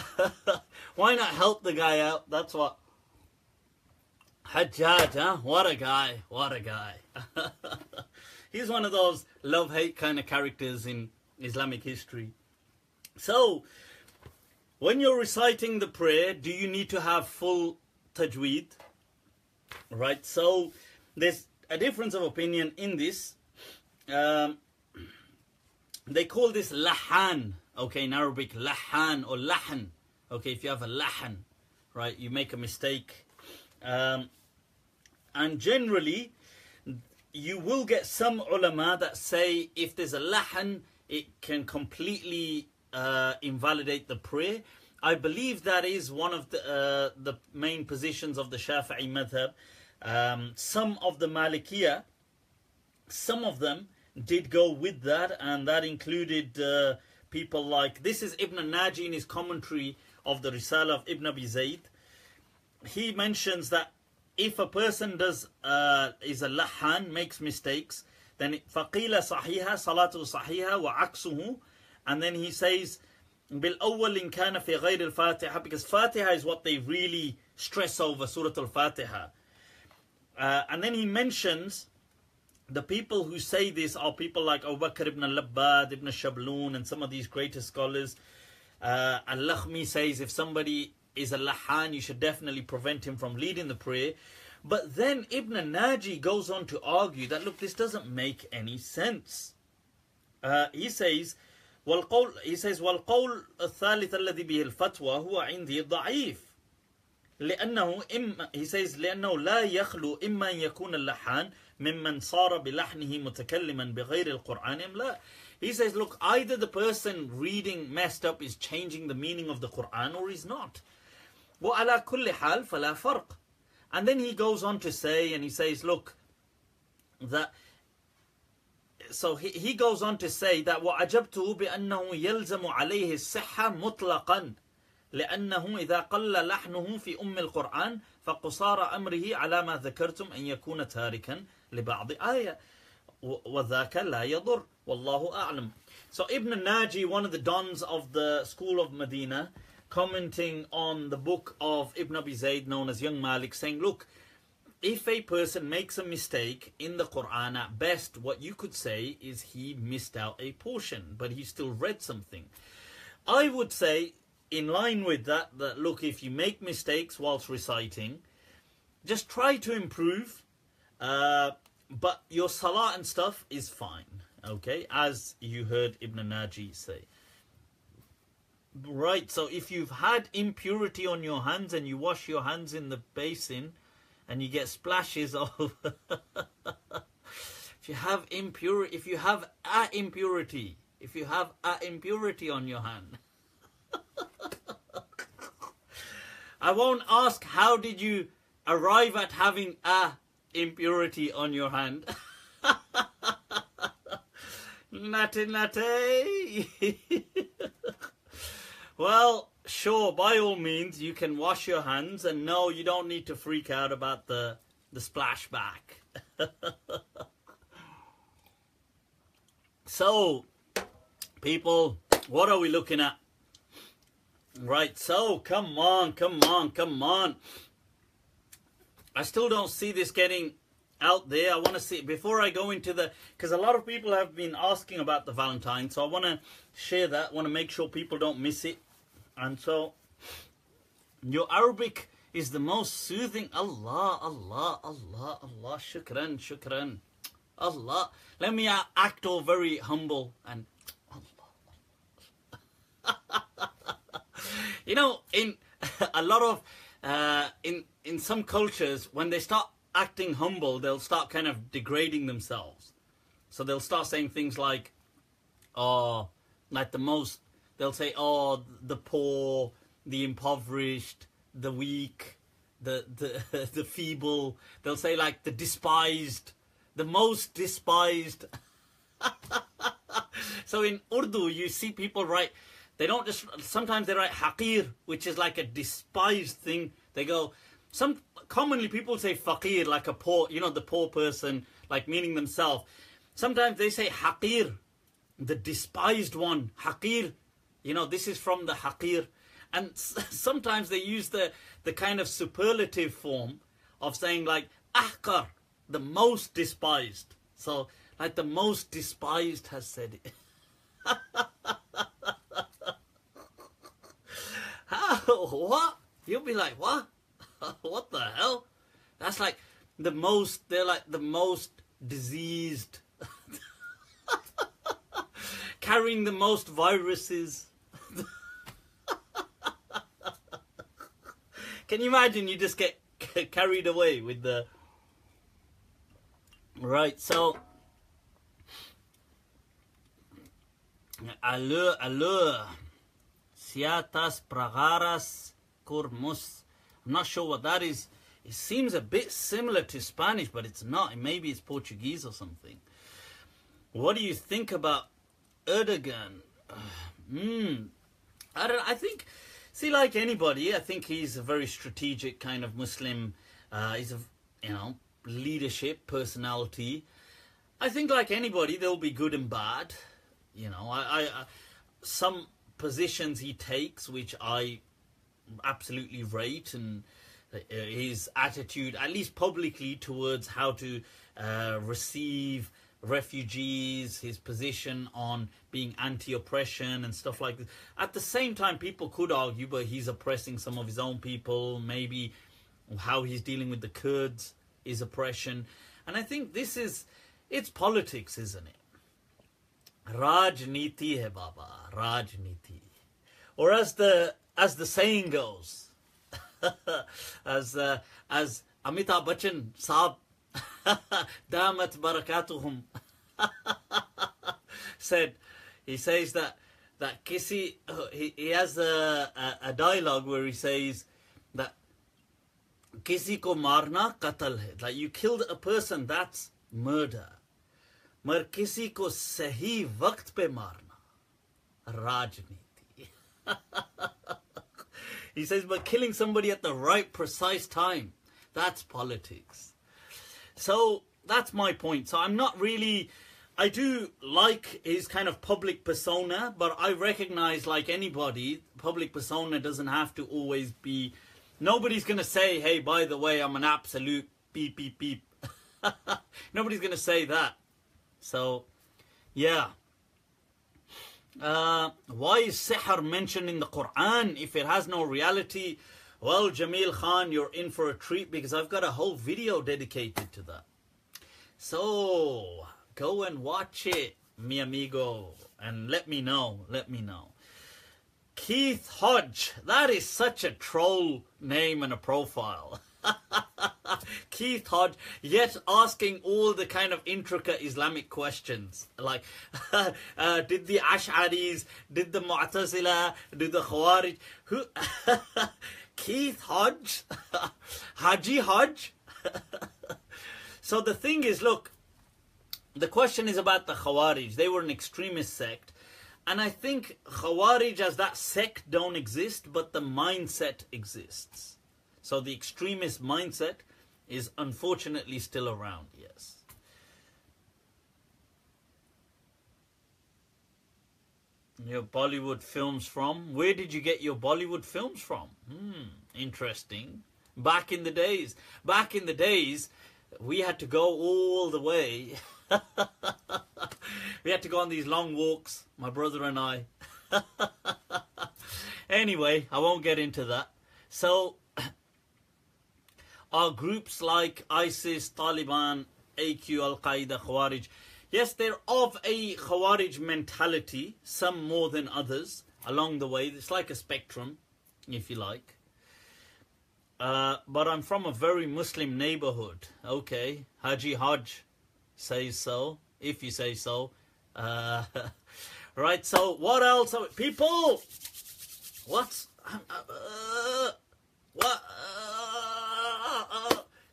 help the guy out? That's what. Hajjaj, huh? What a guy. What a guy. He's one of those love-hate kind of characters in Islamic history. So, when you're reciting the prayer, do you need to have full Tajweed? Right, so there's a difference of opinion in this. They call this lahan, okay, in Arabic, lahan or lahan. Okay, if you have a lahan, right, you make a mistake. And generally, you will get some ulama that say if there's a lahan, it can completely invalidate the prayer. I believe that is one of the main positions of the Shafi'i madhab. Some of the Malikiyah, some of them did go with that, and that included people like, this is Ibn Naji in his commentary of the Risala of Ibn Abi Zayd. He mentions that if a person does is a lahan, makes mistakes, then faqila sahiha, salatu sahiha wa aksuhu, and then he says bil awwal in kana fi ghayr al Fatiha, because Fatiha is what they really stress over, Surah al Fatiha. And then he mentions the people who say this are people like Abu Bakr ibn al-Labbad, ibn Shabloon, and some of these greater scholars. Al-Lakhmi says if somebody is a lahan, you should definitely prevent him from leading the prayer. But then Ibn Naji goes on to argue that, look, this doesn't make any sense. He says, وَالْقَوْلُ الثَّالِثَ الَّذِي بِهِ الْفَتْوَى هُوَ عِنْدِي ضَعِيفٌ. He says لأنه لا يخلو إما أن يكون اللحان ممن صار بلحنه متكلما بغير القرآن أم لا. He says, look, either the person reading messed up is changing the meaning of the Quran or is not. وعلى كل حال فلا فرق. And then he goes on to say, and he says, look, that, so he goes on to say that وعجبته بأنه يلزم عليه الصحة مطلقا لأنه إذا قل لحنه في القرآن فقصار أمره على ما ذكرتم أن يكون تاركا لبعض آية وذاك لا يضر والله أعلم. So Ibn Naji, one of the dons of the school of Medina, commenting on the book of Ibn Abi Zayd known as Young Malik, saying, look, if a person makes a mistake in the Quran, at best what you could say is he missed out a portion, but he still read something. I would say, in line with that, look, if you make mistakes whilst reciting, just try to improve, but your salah and stuff is fine, okay, as you heard Ibn Naji say. Right, so if you've had impurity on your hands and you wash your hands in the basin and you get splashes of if you have impurity on your hand, I won't ask how did you arrive at having a impurity on your hand. Nate. Well, sure, by all means, you can wash your hands, and no, you don't need to freak out about the splashback. So, people, what are we looking at? Right, so, come on. I still don't see this getting out there. I want to see, before I go into because a lot of people have been asking about the Valentine, so I want to share that, want to make sure people don't miss it. And so, your Arabic is the most soothing. Allah, shukran. Allah. Let me act all very humble and Allah. You know, in a lot of, in some cultures, when they start acting humble, they'll start kind of degrading themselves. So they'll start saying things like, oh, like they'll say, oh, the poor, the impoverished, the weak, the feeble. They'll say like the despised, the most despised. So in Urdu, you see people write, they don't just, sometimes they write haqir, which is like a despised thing. They go, commonly people say faqir, like a poor, you know, the poor person, like meaning themselves. Sometimes they say haqir, the despised one, haqir. You know, this is from the haqir. And sometimes they use the kind of superlative form of saying like ahqar, the most despised. So Like the most despised has said it. How? What? You'll be like, what? What the hell? That's like the most, they're like the most diseased. Carrying the most viruses. Can you imagine you just get carried away with the... Right, so... Allure. Siatas pragaras kurmus. I'm not sure what that is. It seems a bit similar to Spanish, but it's not. Maybe it's Portuguese or something. What do you think about Erdoğan? I think, see, like anybody, I think he's a very strategic kind of Muslim. He's a, leadership personality. I think like anybody, there'll be good and bad. I some positions he takes, which I absolutely rate, and his attitude, at least publicly, towards how to receive refugees, his position on being anti-oppression and stuff like this. At the same time, people could argue, but he's oppressing some of his own people. Maybe how he's dealing with the Kurds is oppression. And I think it's politics, isn't it? Rajniti hai Baba, Rajniti. Or as the saying goes, as Amitabh Bachchan Saab Damat Barakatuhum said, he says that he has a dialogue where he says that Kisi ko marna qatal hai, like you killed a person, that's murder. Mar kisi ko sahi waqt pe marna, rajniti. He says, but killing somebody at the right precise time, that's politics. So that's my point. So I'm not really, I do like his kind of public persona, but I recognize, like anybody, public persona doesn't have to always be, nobody's going to say, hey, by the way, I'm an absolute beep, beep, beep. Nobody's going to say that. So, yeah. Why is Sihr mentioned in the Quran if it has no reality? Well, Jamil Khan, you're in for a treat because I've got a whole video dedicated to that. So, go and watch it, mi amigo, and let me know, Keith Hodge, that is such a troll name and a profile. Keith Hodge, yet asking all the kind of intricate Islamic questions. Like, did the Ash'aris, did the Mu'tazila, did the Khawarij, who... Keith Hodge? Haji Hodge? So the thing is, look, the question is about the Khawarij. They were an extremist sect. And I think Khawarij as that sect don't exist, but the mindset exists. So the extremist mindset is unfortunately still around, yes. Your Bollywood films from? Where did you get your Bollywood films from? Interesting. Back in the days, we had to go all the way. We had to go on these long walks, my brother and I. Anyway, I won't get into that. So, are groups like ISIS, Taliban, AQ, Al-Qaeda, Khawarij, yes, they're of a Khawarij mentality, some more than others, along the way. It's like a spectrum, if you like. But I'm from a very Muslim neighborhood. Okay, Haji Hodge says so, if you say so. Right, so what else? People, what's...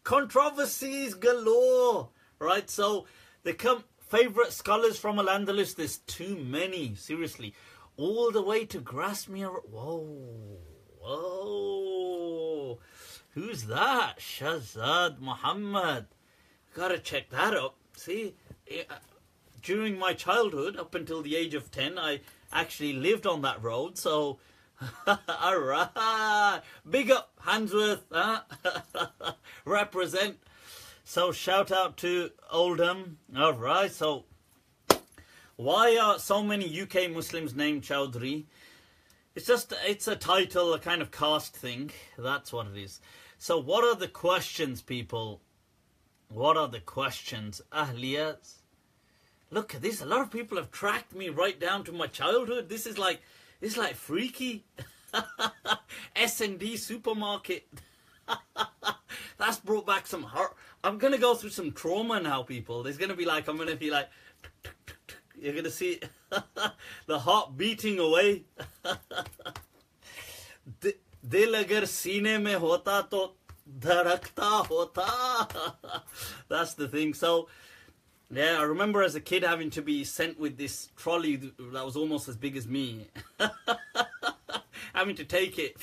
controversies galore, right? So they come favorite scholars from Al-Andalus. There's too many, seriously, all the way to Grasmere. Whoa, who's that? Shazad Mohammad. Gotta check that up. See, during my childhood, up until the age of 10, I actually lived on that road. So all right, big up Handsworth, represent. So shout out to Oldham. All right. So why are so many UK Muslims named Chowdhury? It's a title, a kind of caste thing. That's what it is. So what are the questions, people? What are the questions? Ahliyas. Look at this. A lot of people have tracked me right down to my childhood. This is like freaky. S&D supermarket. That's brought back some heart. I'm going to go through some trauma now, people. There's going to be like, I'm going to be like, you're going to see the heart beating away. Dil agar seene mein hota to dharakta hota. That's the thing. So, yeah, I remember as a kid having to be sent with this trolley that was almost as big as me. Having to take it.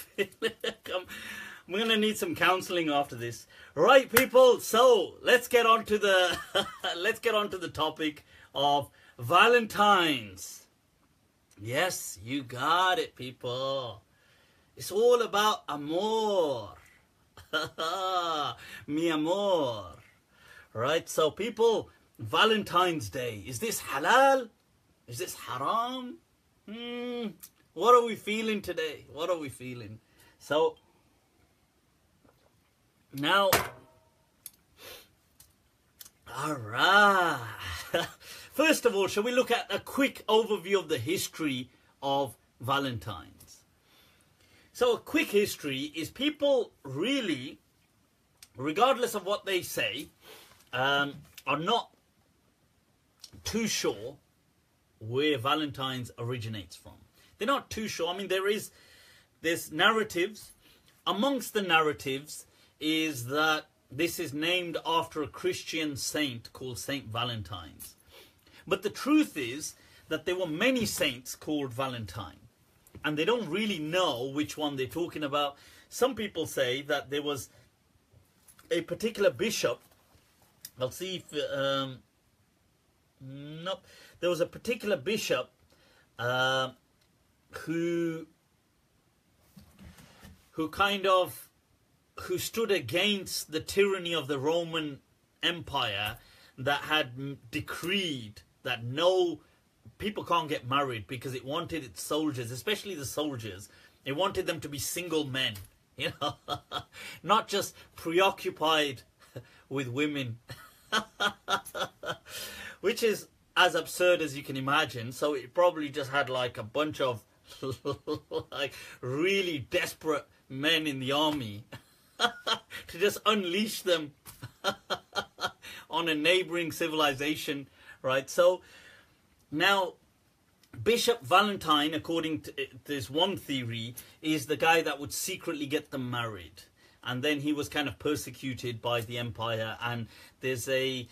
I'm going to need some counseling after this. Right, people. So, let's get on to the topic of Valentine's. Yes, you got it, people. It's all about amor. Mi amor. Right, so people, Valentine's Day. Is this halal? Is this haram? What are we feeling today? What are we feeling? So, now, alright. First of all, shall we look at a quick overview of the history of Valentine's? So a quick history is people really, regardless of what they say, are not too sure where Valentine's originates from. They're not too sure. I mean, there's narratives. Amongst the narratives is that this is named after a Christian saint called Saint Valentine's. But the truth is that there were many saints called Valentine. And they don't really know which one they're talking about. Some people say that there was a particular bishop. I'll see if... nope. There was a particular bishop who stood against the tyranny of the Roman Empire that had decreed that no people can't get married because it wanted its soldiers, especially the soldiers, it wanted them to be single men, you know, not just preoccupied with women, which is as absurd as you can imagine. So it probably just had like a bunch of like really desperate men in the army to just unleash them on a neighboring civilization, right? So now Bishop Valentine, according to this one theory, is the guy that would secretly get them married, and then he was kind of persecuted by the empire. And there's a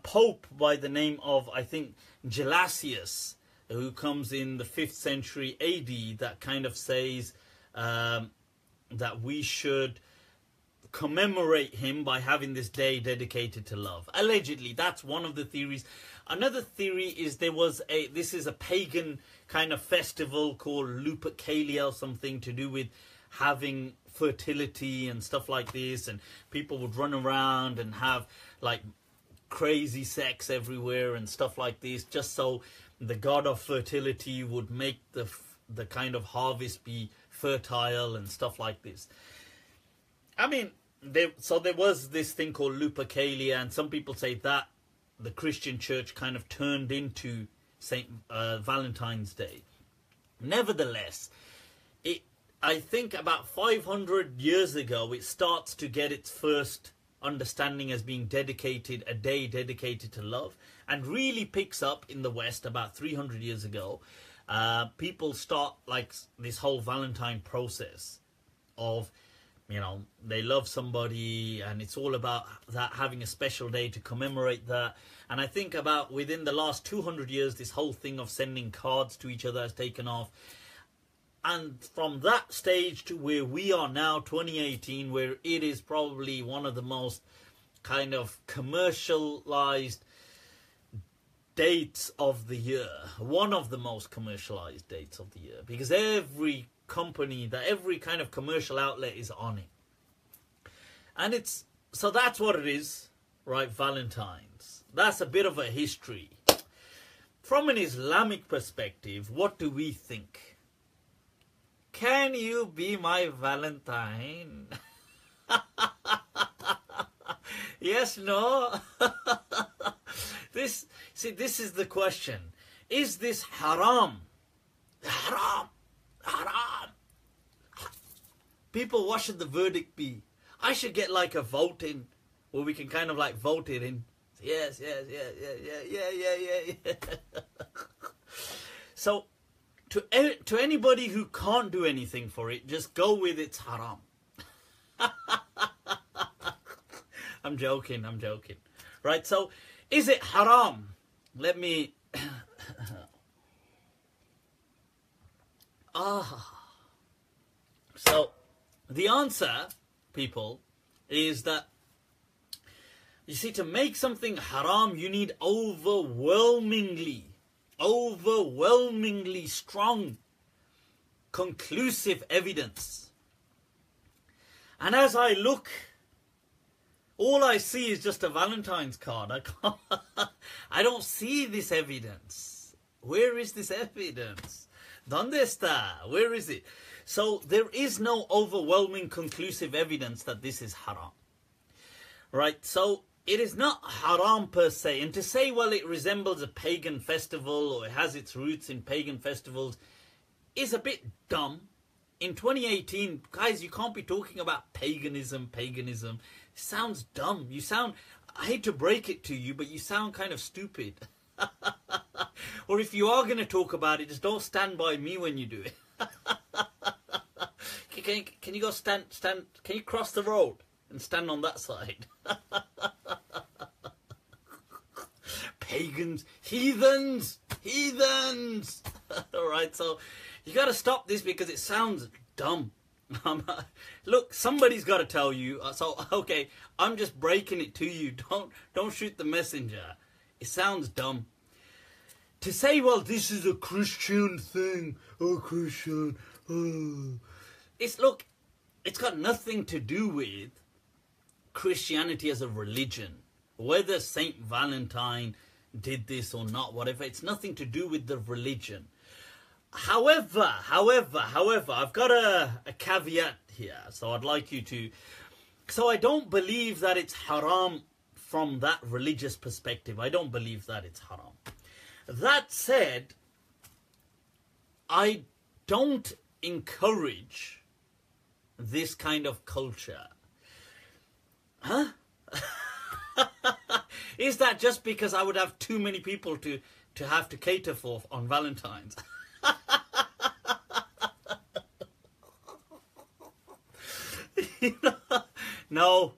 pope by the name of, I think, Gelasius, who comes in the 5th century AD, that kind of says that we should commemorate him by having this day dedicated to love. Allegedly, that's one of the theories. Another theory is this is a pagan kind of festival called Lupercalia or something to do with having fertility and stuff like this, and people would run around and have like crazy sex everywhere and stuff like this, just so the god of fertility would make the kind of harvest be fertile and stuff like this. I mean, there was this thing called Lupercalia, and some people say that the Christian church kind of turned into Saint Valentine's Day. Nevertheless, I think about 500 years ago, it starts to get its first understanding as being dedicated, a day dedicated to love, and really picks up in the West about 300 years ago. People start like this whole Valentine process of, you know, they love somebody and it's all about that, having a special day to commemorate that. And I think about within the last 200 years, this whole thing of sending cards to each other has taken off. And from that stage to where we are now, 2018, where it is probably one of the most kind of commercialized dates of the year. One of the most commercialized dates of the year. Because every company, every kind of commercial outlet is on it. And so that's what it is. right, Valentine's. That's a bit of a history. From an Islamic perspective, what do we think? Can you be my Valentine? Yes, no? This is the question. Is this haram? Haram. Haram. People, what should the verdict be? I should get like a vote in, where we can kind of like vote it in. Yes. So, to anybody who can't do anything for it, just go with it's haram. I'm joking. Right, so, is it haram? Let me... So, the answer, people, is that, you see, to make something haram, you need overwhelmingly strong, conclusive evidence. And as I look, all I see is just a Valentine's card. I don't see this evidence. Where is this evidence? ¿Dónde está? Where is it? So there is no overwhelming conclusive evidence that this is haram. Right? So it is not haram per se. And to say, well, it resembles a pagan festival or it has its roots in pagan festivals is a bit dumb. In 2018, guys, you can't be talking about paganism. It sounds dumb. You sound, I hate to break it to you, but you sound kind of stupid. Or if you are going to talk about it, just don't stand by me when you do it. Can you go stand, can you cross the road and stand on that side? Pagans, heathens. Alright, so you got to stop this because it sounds dumb. Look, somebody's got to tell you. So, okay, I'm just breaking it to you. Don't shoot the messenger. It sounds dumb. To say, well, this is a Christian thing. Oh, Christian. Oh. It's got nothing to do with Christianity as a religion. Whether Saint Valentine did this or not, whatever, it's nothing to do with the religion. However, I've got a caveat here. So I'd like you to... So I don't believe that it's haram from that religious perspective. I don't believe that it's haram. That said, I don't encourage this kind of culture. Huh? Is that just because I would have too many people to have to cater for on Valentine's? No,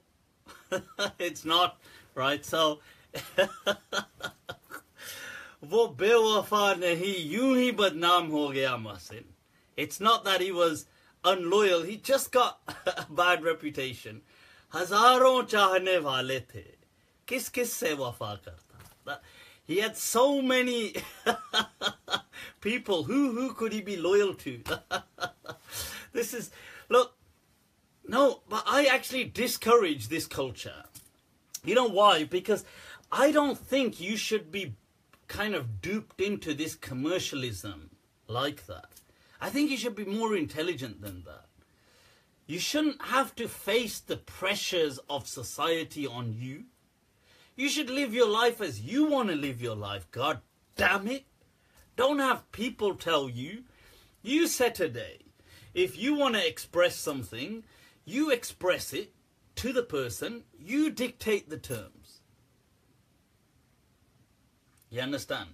it's not, right? So, वो बेवफा नहीं यूं ही बदनाम हो गया Mohsin. It's not that he was unloyal, he just got a bad reputation. हजारों चाहने वाले थे, किस किस से वफा करता. He had so many people. Who could he be loyal to? This is, look, no, but I actually discourage this culture. You know why? Because I don't think you should be kind of duped into this commercialism like that. I think you should be more intelligent than that. You shouldn't have to face the pressures of society on you. You should live your life as you want to live your life. God damn it. Don't have people tell you. You set a day. If you want to express something, you express it to the person. You dictate the terms. You understand?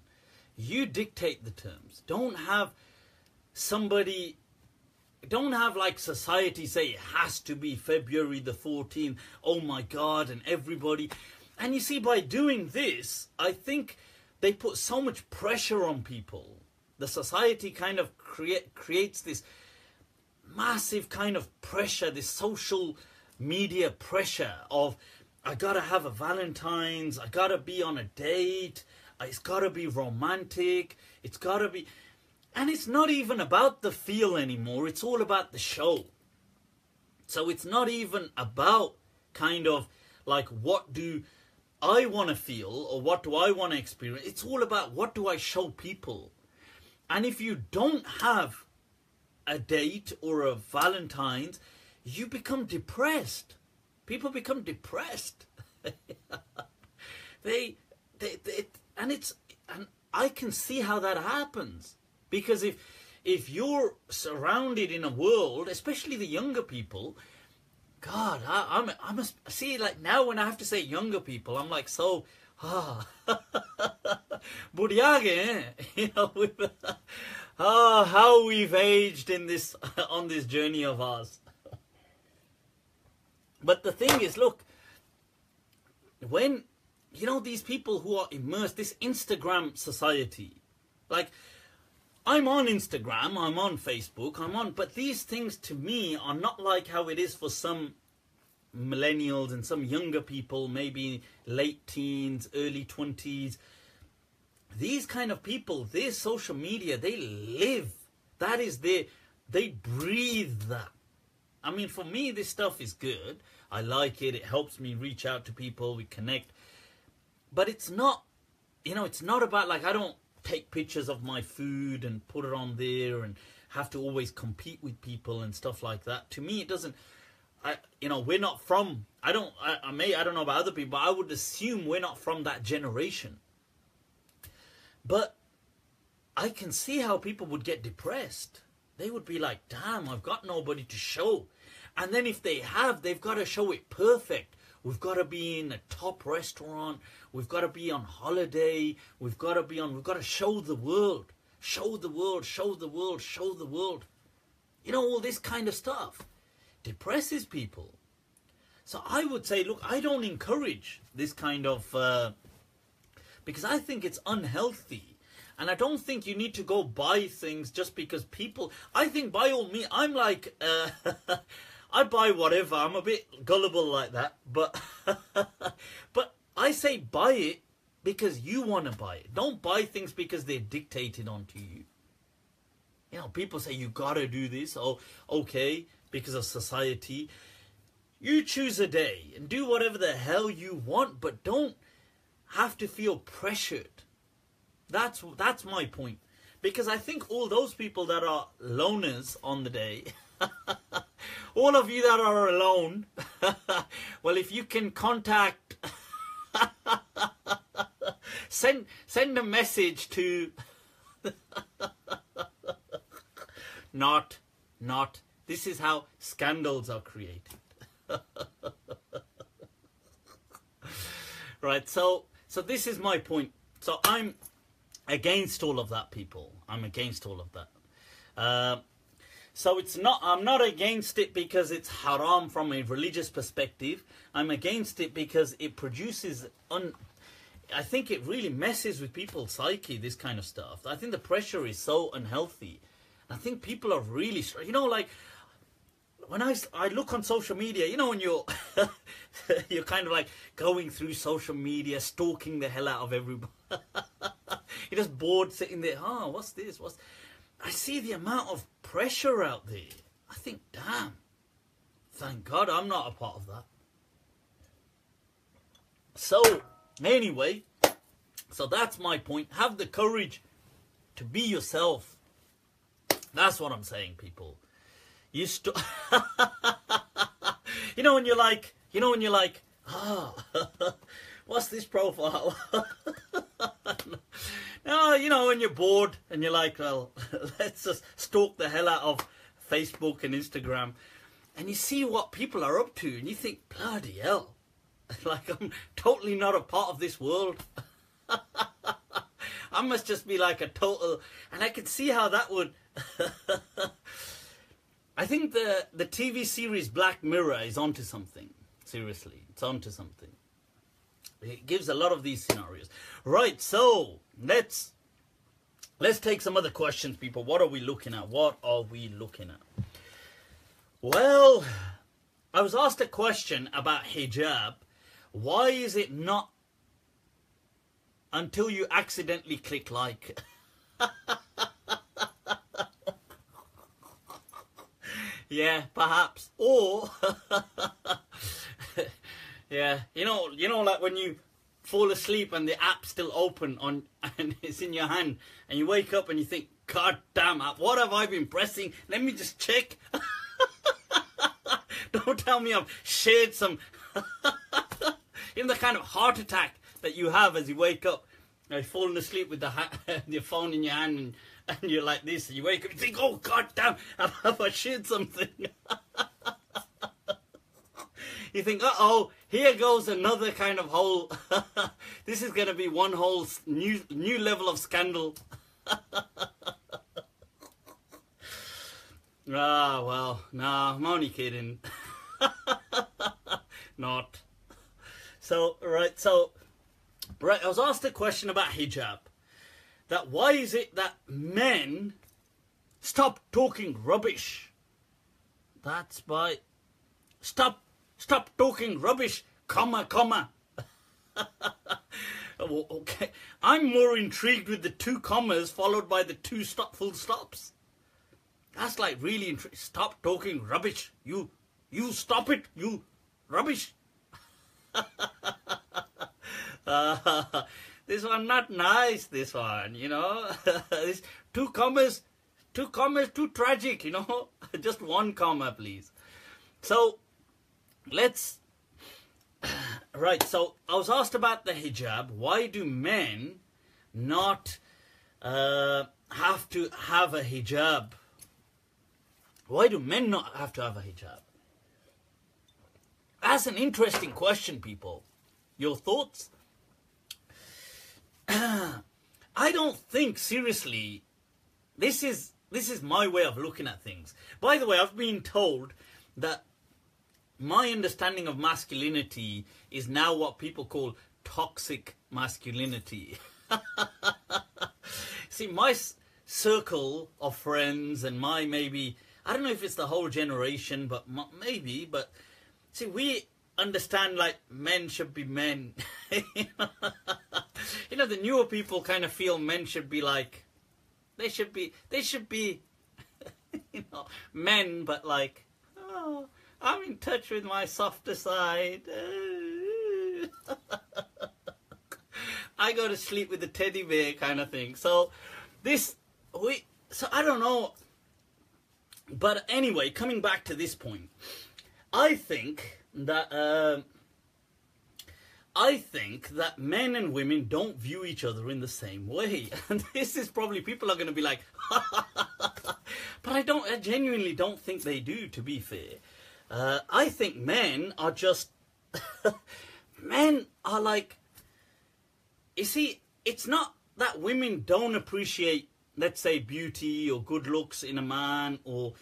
You dictate the terms. Don't have somebody... Don't have like society say it has to be February the 14th. Oh my God, and everybody... And you see, by doing this, I think they put so much pressure on people. The society kind of creates this massive kind of pressure, this social media pressure of, I gotta have a Valentine's, I gotta be on a date, it's gotta be romantic, it's gotta be... And it's not even about the feel anymore, it's all about the show. So it's not even about kind of like what do I want to feel, or what do I want to experience? It's all about what do I show people. And if you don't have a date or a Valentine's, you become depressed. People become depressed. And I can see how that happens, because if you're surrounded in a world, especially the younger people, God, I must see, like now when I have to say younger people, I'm like, so, Buryage, you know, how we've aged in this, on this journey of ours. But the thing is, look, when, you know, these people who are immersed, this Instagram society, like, I'm on Instagram, I'm on Facebook, but these things to me are not like how it is for some millennials and some younger people, maybe late teens, early 20s. These kind of people, their social media, they live. That is they breathe that. I mean, for me, this stuff is good. I like it. It helps me reach out to people. We connect. But it's not, you know, it's not about, like, I don't take pictures of my food and put it on there and have to always compete with people and stuff like that. To me, it doesn't, you know, we're not from, I don't know about other people, but I would assume we're not from that generation. But I can see how people would get depressed. They would be like, damn, I've got nobody to show. And then if they have, they've got to show it perfect. We've got to be in a top restaurant. We've got to be on holiday. We've got to show the world. Show the world, show the world, show the world. You know, all this kind of stuff depresses people. So I would say, look, I don't encourage this kind of, because I think it's unhealthy. And I don't think you need to go buy things just because people, I think by all means, I'm like, I buy whatever. I'm a bit gullible like that. But but I say buy it because you want to buy it. Don't buy things because they're dictated onto you. You know, people say you got to do this. Oh, okay, because of society. You choose a day and do whatever the hell you want, but don't have to feel pressured. That's my point. Because I think all those people that are loners on the day, all of you that are alone, well, if you can contact, send a message to, not, this is how scandals are created. Right, so this is my point. So I'm against all of that, people. I'm against all of that. So I'm not against it because it's haram from a religious perspective. I'm against it because it produces, I think it really messes with people's psyche, this kind of stuff. I think the pressure is so unhealthy. I think people are really, you know, like, when I look on social media, you know, when you're you're kind of like going through social media, stalking the hell out of everybody. You're just bored sitting there. Oh, what's this? I see the amount of pressure out there. I think, damn, thank God I'm not a part of that. So, anyway, so that's my point. Have the courage to be yourself. That's what I'm saying, people. You know when you're like, what's this profile? No, you know, when you're bored and you're like, well, let's just stalk the hell out of Facebook and Instagram, and you see what people are up to, and you think, bloody hell, like, I'm totally not a part of this world. I must just be like a total, and I can see how that would. I think the TV series Black Mirror is onto something. Seriously, it's onto something. It gives a lot of these scenarios. Right, so let's take some other questions, people. What are we looking at? Well, I was asked a question about hijab. Why is it not until you accidentally click like? Yeah, perhaps. Or yeah, you know, like when you fall asleep and the app's still open on and it's in your hand, and you wake up and you think, God damn, what have I been pressing? Let me just check. Don't tell me I've shared some in the kind of heart attack that you have as you wake up. You've fallen asleep with your phone in your hand, and you're like this, and you wake up and think, oh God damn, have I shared something? You think, uh-oh, here goes another kind of whole, this is going to be one whole new level of scandal. Ah, well, nah, I'm only kidding. Not. So, right, I was asked a question about hijab. That why is it that men stop talking rubbish? That's why. Stop talking rubbish, comma. Okay, I'm more intrigued with the 2 commas followed by the 2 full stops. That's like really stop talking rubbish. You stop it, you rubbish. This one not nice, this one, you know. This 2 commas, too tragic, you know. Just 1 comma, please. So, let's... Right, so I was asked about the hijab. Why do men not have to have a hijab? Why do men not have to have a hijab? That's an interesting question, people. Your thoughts? I don't think, seriously, this is my way of looking at things. By the way, I've been told that my understanding of masculinity is now what people call toxic masculinity. See, my circle of friends and my maybe, I don't know if it's the whole generation, but maybe, but see, we understand like men should be men. You know, the newer people kind of feel men should be like, they should be, you know, men, but like, oh, I'm in touch with my softer side. I go to sleep with the teddy bear kind of thing. So I don't know. But anyway, coming back to this point, I think that men and women don't view each other in the same way. And this is probably, people are going to be like, but I genuinely don't think they do, to be fair. I think men are just, men are like, you see, it's not that women don't appreciate, let's say, beauty or good looks in a man, or,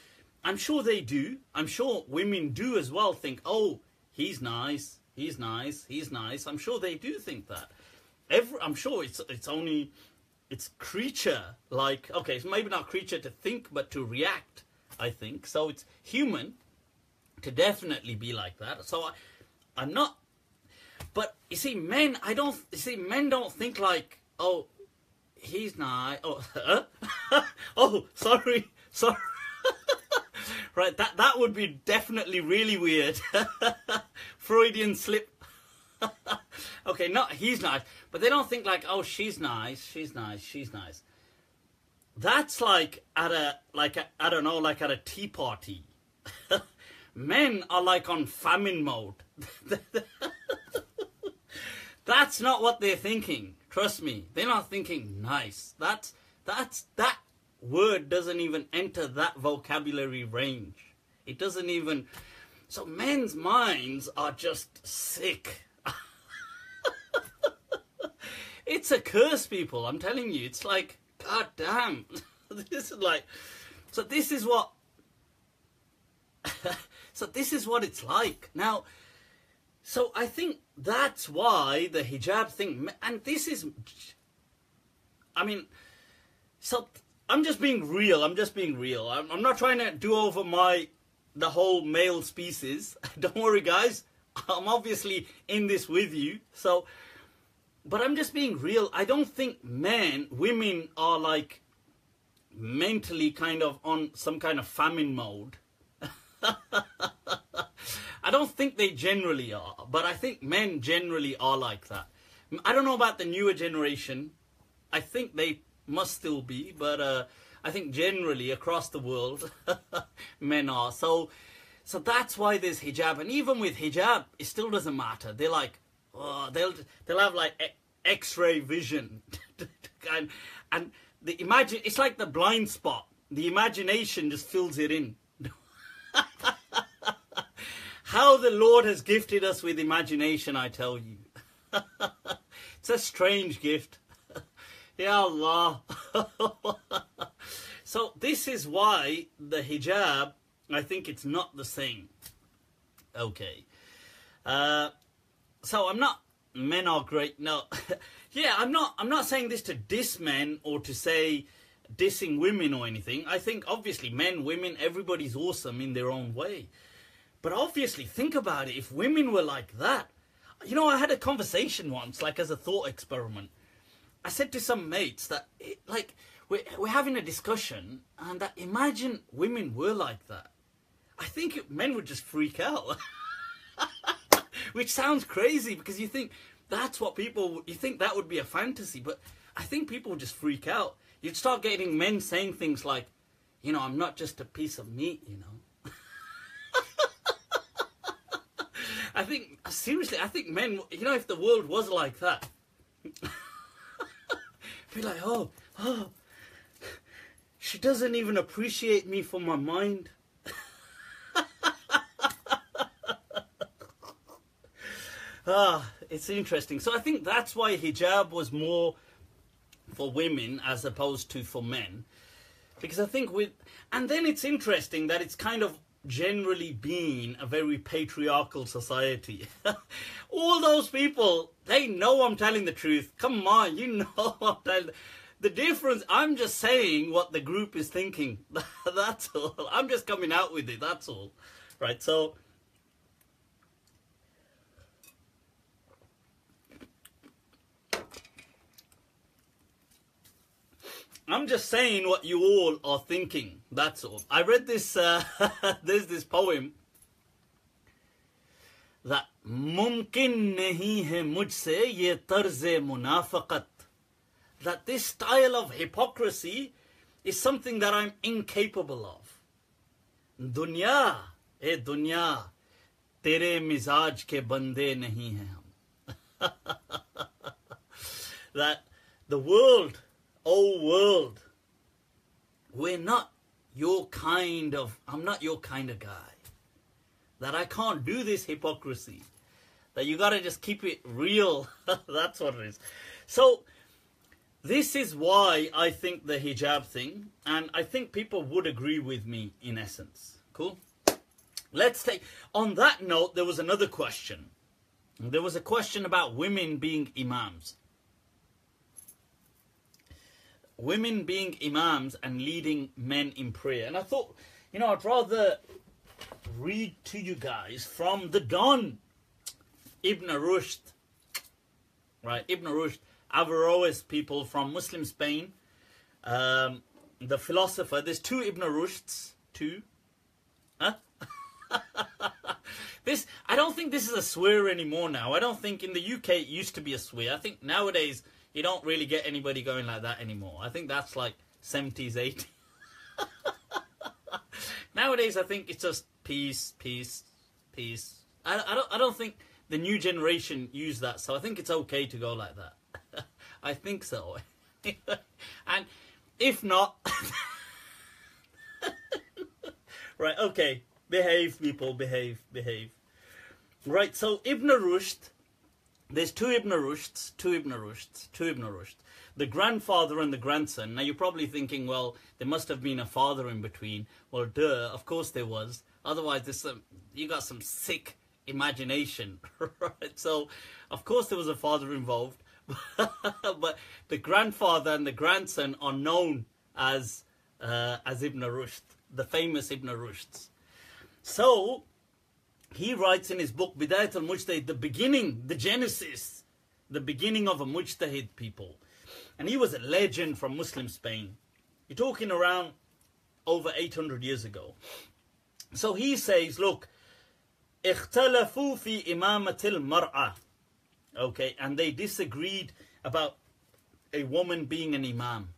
I'm sure they do. I'm sure women do as well think, oh, he's nice, he's nice, he's nice. I'm sure they do think that. I'm sure it's creature, like, okay, it's maybe not creature to think, but to react, I think. So it's human to definitely be like that. So I'm not, but you see, men don't think like, oh, he's nice, oh, oh, sorry, right, that would be definitely really weird. Freudian slip. Okay, not he's nice, but they don't think like, oh, she's nice, she's nice, she's nice. That's like at a, I don't know, like at a tea party. Men are like on famine mode. That's not what they're thinking. Trust me. They're not thinking nice. That word doesn't even enter that vocabulary range. It doesn't even... So men's minds are just sick. It's a curse, people. I'm telling you. It's like, God damn. This is like... So this is what... So this is what it's like. Now, so I think that's why the hijab thing, and this is, I mean, so I'm just being real. I'm not trying to do over the whole male species. Don't worry, guys. I'm obviously in this with you. So, but I'm just being real. I don't think women are like mentally kind of on some kind of famine mode. I don't think they generally are, but I think men generally are like that. I don't know about the newer generation. I think they must still be, but I think generally across the world, men are. So that's why there's hijab. And even with hijab, it still doesn't matter. They're like, oh, they'll have like X-ray vision, and it's like the blind spot. The imagination just fills it in. How the Lord has gifted us with imagination, I tell you. It's a strange gift. Ya Allah. So this is why the hijab, I think it's not the same. Okay. So men are great. No. Yeah, I'm not saying this to diss men or to say dissing women or anything. I think obviously men, women, everybody's awesome in their own way. But obviously, think about it. If women were like that, you know, I had a conversation once, like as a thought experiment. I said to some mates that, we're having a discussion, and that imagine women were like that. I think men would just freak out. Which sounds crazy, because you think that's what you think that would be a fantasy, but I think people would just freak out. You'd start getting men saying things like, you know, I'm not just a piece of meat, you know. Seriously, I think men, you know, if the world was like that, be like, oh, she doesn't even appreciate me for my mind. It's interesting. So I think that's why hijab was more for women as opposed to for men. Because I think and then it's interesting that it's kind of generally been a very patriarchal society. All those people, they know I'm telling the truth. Come on, you know I'm telling the difference. I'm just saying what the group is thinking. That's all. I'm just coming out with it. That's all. Right, so I'm just saying what you all are thinking. That's all. I read this, there's this poem that mumkin nahi hai mujhse ye tarz-e munafaqat. That this style of hypocrisy is something that I'm incapable of. Dunya, dunya, tere mizaj ke bande nahi hai hum. That the world, oh world, we're not your kind of, I'm not your kind of guy. That I can't do this hypocrisy. That you gotta just keep it real. That's what it is. So, this is why I think the hijab thing, and I think people would agree with me in essence. Cool? Let's take, on that note, there was another question. There was a question about women being imams. Women being imams and leading men in prayer. And I thought, you know, I'd rather read to you guys from the Don, Ibn Rushd. Right, Ibn Rushd, Averroes people from Muslim Spain. The philosopher, there's two Ibn Rushds. Two. Huh? I don't think this is a swear anymore now. I don't think in the UK it used to be a swear. I think nowadays you don't really get anybody going like that anymore. I think that's like 70s, 80s. Nowadays, I think it's just peace, peace, peace. I don't think the new generation use that, so I think it's okay to go like that. I think so. And if not, right? Okay, behave, people, behave. Right. So Ibn Rushd. There's two Ibn Rushds. The grandfather and the grandson. Now you're probably thinking, well, there must have been a father in between. Well, duh, of course there was. Otherwise, you got some sick imagination, right? So, of course there was a father involved. But the grandfather and the grandson are known as Ibn Rushd, the famous Ibn Rushds. So, he writes in his book, Bidayat al-Mujtahid, the beginning, the genesis, the beginning of a Mujtahid people. And he was a legend from Muslim Spain. You're talking around over 800 years ago. So he says, look, اختلفوا في إمامة المرأة. Okay, and they disagreed about a woman being an imam.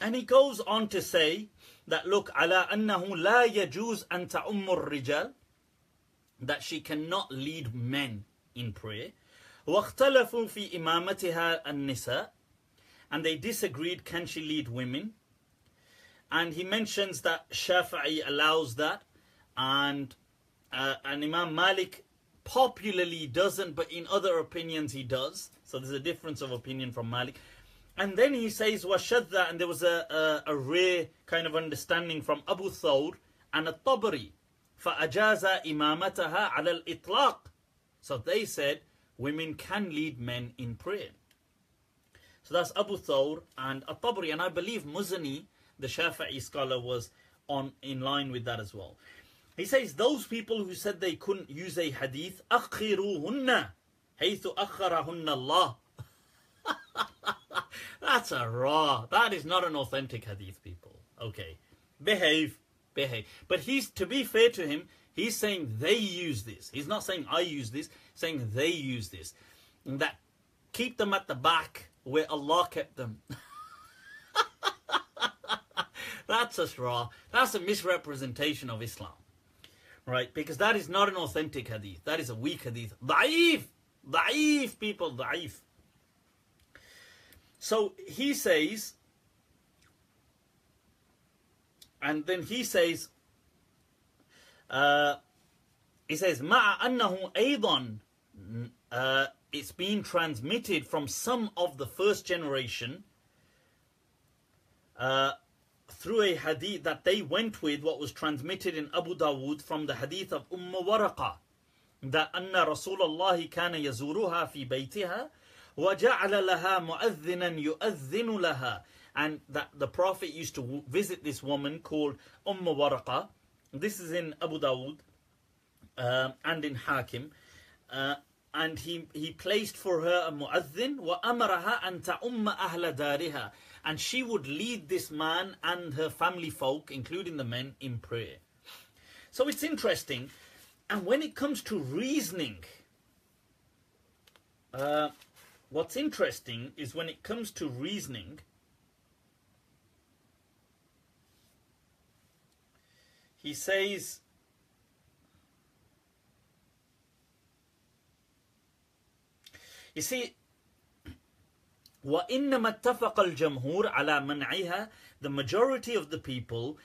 And he goes on to say that, look, ala annahu la yajuz an ta'ummur rijal, that she cannot lead men in prayer. واختلفوا في إمامتها النساء, and they disagreed, can she lead women? And he mentions that Shafi'i allows that, and Imam Malik popularly doesn't, but in other opinions he does. So there's a difference of opinion from Malik. And then he says وَشَذَّ, and there was a rare kind of understanding from Abu Thawr and At-Tabari, فَأَجَازَ إِمَامَتَهَا عَلَى الْإِطْلَاقِ. So they said women can lead men in prayer. So that's Abu Thawr and At-Tabari, and I believe Muzani, the Shafi'i scholar, was in line with that as well. He says those people who said they couldn't use a hadith, أَخِّرُوهُنَّ حَيْثُ أَخَّرَهُنَّ اللَّهِ. That's a raw. That is not an authentic hadith, people. Okay, behave. But to be fair to him, he's saying they use this. He's not saying I use this. He's saying they use this. And that keep them at the back where Allah kept them. That's a raw. That's a misrepresentation of Islam, right? Because that is not an authentic hadith. That is a weak hadith. Da'if, people, da'if. So he says, and then he says, مَعَ أَنَّهُ أَيْضًا, it's been transmitted from some of the first generation through a hadith that they went with what was transmitted in Abu Dawood from the hadith of Waraqa, that أن رسول الله كان يزورها في بيتها وَجَعَلَ لَهَا مُؤَذِّنًا يُؤَذِّنُ لَهَا, and that the Prophet used to visit this woman called Waraqa. This is in Abu Dawood and in Hakim. And he placed for her a mu'adhin, وَأَمَرَهَا أَن تَعُمَّ أَهْلَ دَارِهَا, and she would lead this man and her family folk, including the men, in prayer. So it's interesting. And when it comes to reasoning, what's interesting is when it comes to reasoning, he says, you see, وَإِنَّمَا اتَّفَقَ الْجَمْهُورِ عَلَى مَنْعِهَا, the majority of the people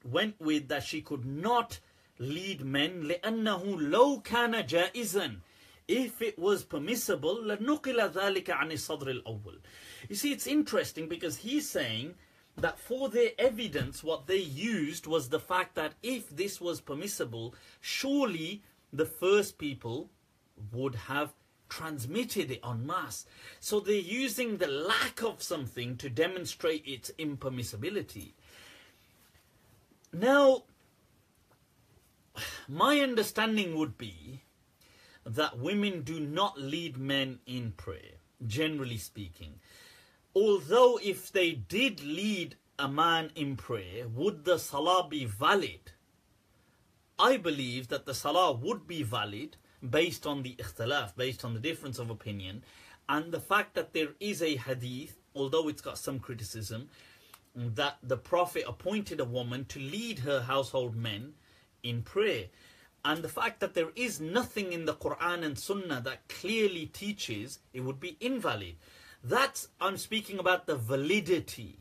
went with that she could not lead men, لِأَنَّهُ لَوْ كَانَ جَائِزًا, if it was permissible, لَنُقِلَ ذَلِكَ عَنِ الصَّدْرِ الْأَوَّلِ. You see, it's interesting because he's saying that for their evidence, what they used was the fact that if this was permissible, surely the first people would have transmitted it en masse. So they're using the lack of something to demonstrate its impermissibility. Now, my understanding would be that women do not lead men in prayer, generally speaking. Although if they did lead a man in prayer, would the salah be valid? I believe that the salah would be valid based on the ikhtilaf, based on the difference of opinion, and the fact that there is a hadith, although it's got some criticism, that the Prophet appointed a woman to lead her household men in prayer. And the fact that there is nothing in the Quran and Sunnah that clearly teaches it would be invalid. I'm speaking about the validity.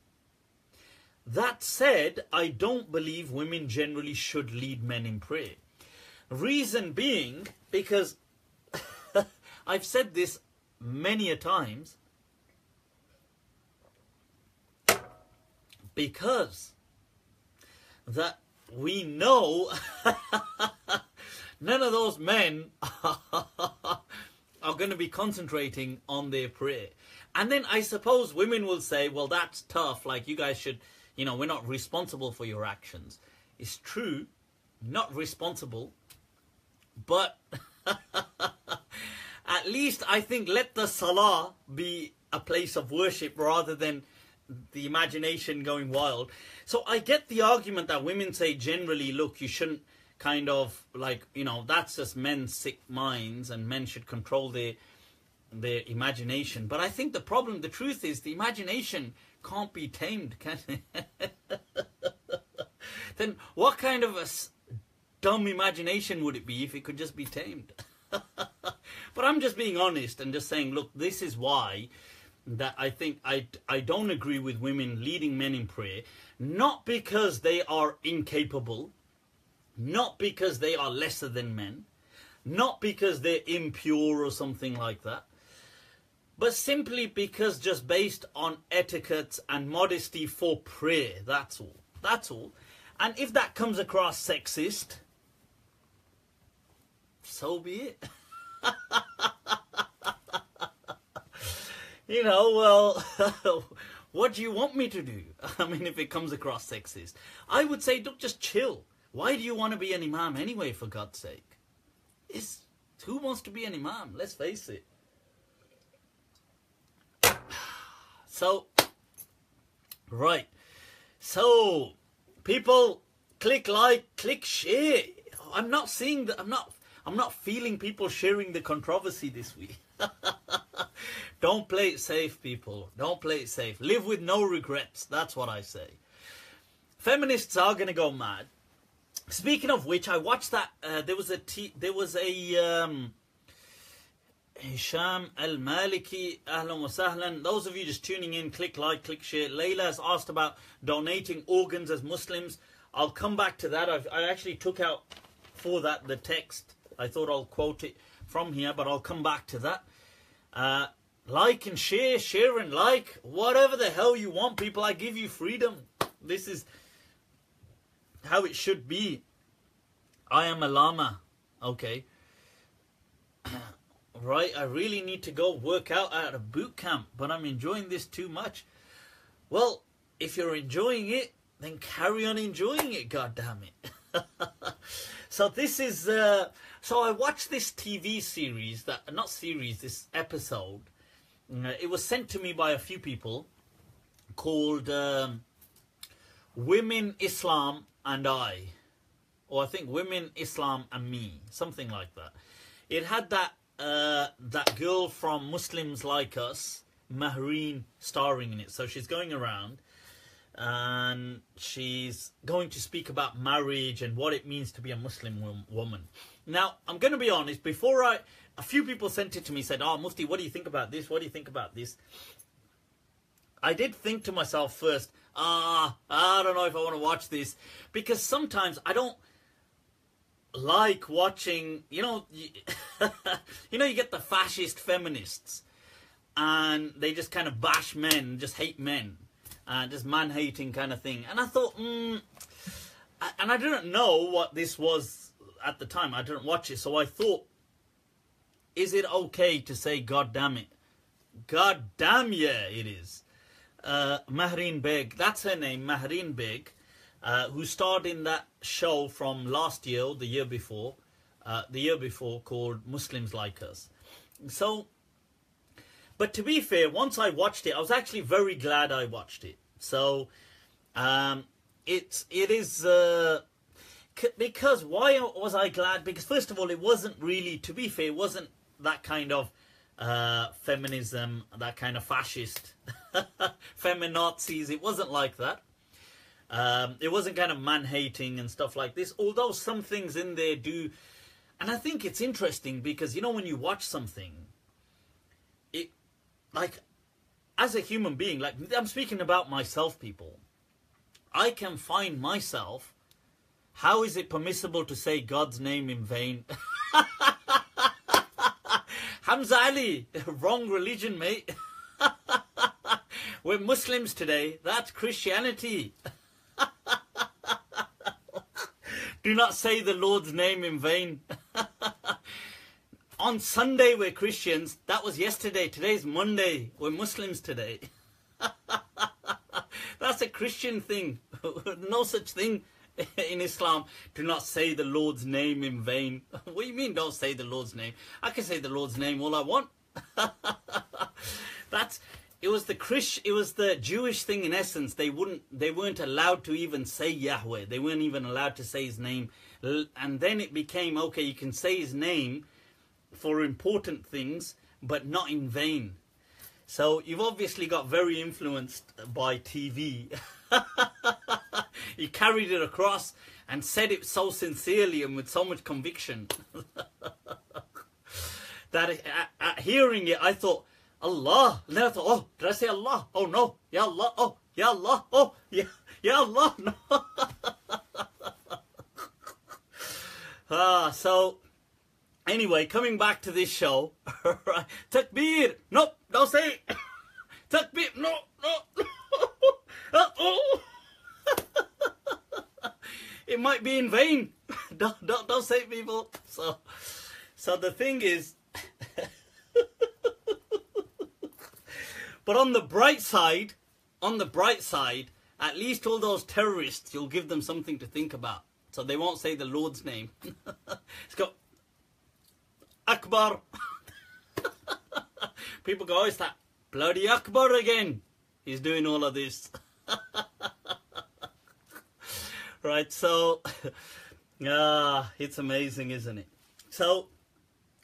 That said, I don't believe women generally should lead men in prayer. Reason being, because I've said this many a times, because that we know none of those men are going to be concentrating on their prayer. And then I suppose women will say, well, that's tough, like you guys should, we're not responsible for your actions. It's true, not responsible, but at least I think let the salah be a place of worship rather than the imagination going wild. So I get the argument that women say generally, look, you shouldn't kind of like, you know, that's just men's sick minds and men should control their imagination. But I think the truth is the imagination can't be tamed, can it? Then what kind of a dumb imagination would it be if it could just be tamed? But I'm just being honest and just saying, look, this is why that I think I don't agree with women leading men in prayer, not because they are incapable, not because they are lesser than men, not because they're impure or something like that, but simply because just based on etiquette and modesty for prayer. That's all. That's all. And if that comes across sexist, so be it. You know, well, what do you want me to do? I mean, if it comes across sexist, I would say, look, just chill. Why do you want to be an imam anyway, for God's sake? Who wants to be an imam? Let's face it. So, right. So, people, click like, click share. I'm not seeing that. I'm not feeling people sharing the controversy this week. Don't play it safe, people. Don't play it safe. Live with no regrets. That's what I say. Feminists are going to go mad. Speaking of which, I watched that. There was a Hisham al-Maliki, ahlan wa sahlan. Those of you just tuning in, click like, click share. Layla has asked about donating organs as Muslims. I'll come back to that. I actually took out for that the text. I thought I'll quote it from here, but I'll come back to that. Like and share and like, whatever the hell you want, people. I give you freedom. This is how it should be. I am a llama. Okay. Right, I really need to go work out at a boot camp, but I'm enjoying this too much. Well, if you're enjoying it, then carry on enjoying it, God damn it. So this is so I watched this TV series, this episode. It was sent to me by a few people, called Women, Islam and I, or I think Women, Islam and Me, something like that. It had that girl from Muslims Like Us, Mahreen, starring in it. So she's going around and she's going to speak about marriage and what it means to be a Muslim woman. Now, I'm going to be honest, a few people sent it to me, said, oh, Mufti, what do you think about this? What do you think about this? I did think to myself first, I don't know if I want to watch this, because sometimes I don't like watching, you know, you get the fascist feminists and they just kind of bash men, just hate men, just man-hating kind of thing. And I thought, and I didn't know what this was at the time. I didn't watch it, so I thought, is it okay to say God damn it? God damn yeah, it is. Mahreen Beg, that's her name, Mahreen Beg, who starred in that show from last year or the year before called Muslims Like Us. So, but to be fair, once I watched it, I was actually very glad I watched it. So, it is because why was I glad? Because first of all, it wasn't really, to be fair, it wasn't that kind of feminism, that kind of fascist feminazis. It wasn't like that. It wasn't kind of man-hating and stuff like this, although some things in there do. And I think it's interesting because, you know, when you watch something, it, like, as a human being, like, I'm speaking about myself, people, I can find myself, how is it permissible to say God's name in vain? Hamza Ali, wrong religion, mate. We're Muslims today. That's Christianity. Do not say the Lord's name in vain. On Sunday we're Christians. That was yesterday. Today's Monday. We're Muslims today. That's a Christian thing. No such thing in Islam. Do not say the Lord's name in vain. What do you mean don't say the Lord's name? I can say the Lord's name all I want. it was the Jewish thing in essence. They weren't allowed to even say Yahweh. They weren't even allowed to say his name. And then it became, okay, you can say his name for important things, but not in vain. So you've obviously got very influenced by TV. You carried it across and said it so sincerely and with so much conviction that at hearing it, I thought, Allah. And then I thought, oh, did I say Allah? Oh no, Ya Allah, oh, Ya Allah, oh, Ya Allah, no. So, anyway, coming back to this show, Takbir, nope, don't say it. Takbir, no. Oh. It might be in vain. Don't say it, people. So the thing is, but on the bright side, at least all those terrorists, you'll give them something to think about. So they won't say the Lord's name. It's got Akbar. People go, oh, it's that bloody Akbar again. He's doing all of this. Right, so it's amazing, isn't it? So,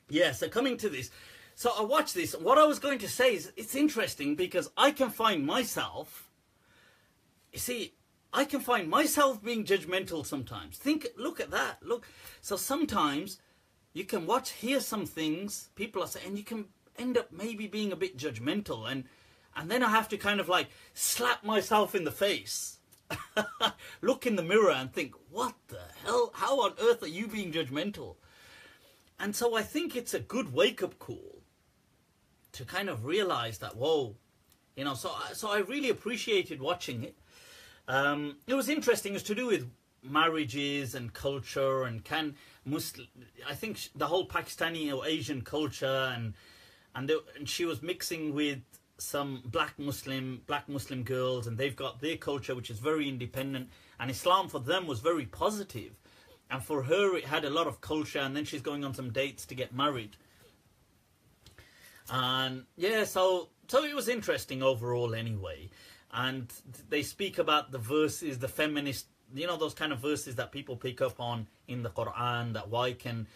yeah, so coming to this. So I watched this. What I was going to say is, it's interesting because I can find myself, you see, I can find myself being judgmental sometimes. Look at that. Look. So sometimes you can hear some things people are saying, and you can end up maybe being a bit judgmental. And then I have to kind of like slap myself in the face. Look in the mirror and think, what the hell? How on earth are you being judgmental? And so I think it's a good wake-up call to kind of realize that, whoa, you know, so I really appreciated watching it. It was interesting. It was to do with marriages and culture and I think the whole Pakistani or Asian culture and she was mixing with some black Muslim girls, and they've got their culture which is very independent, and Islam for them was very positive, and for her it had a lot of culture, and then she's going on some dates to get married. And yeah, so it was interesting overall anyway. And they speak about the verses, the feminist, you know, those kind of verses that people pick up on in the Quran, that why can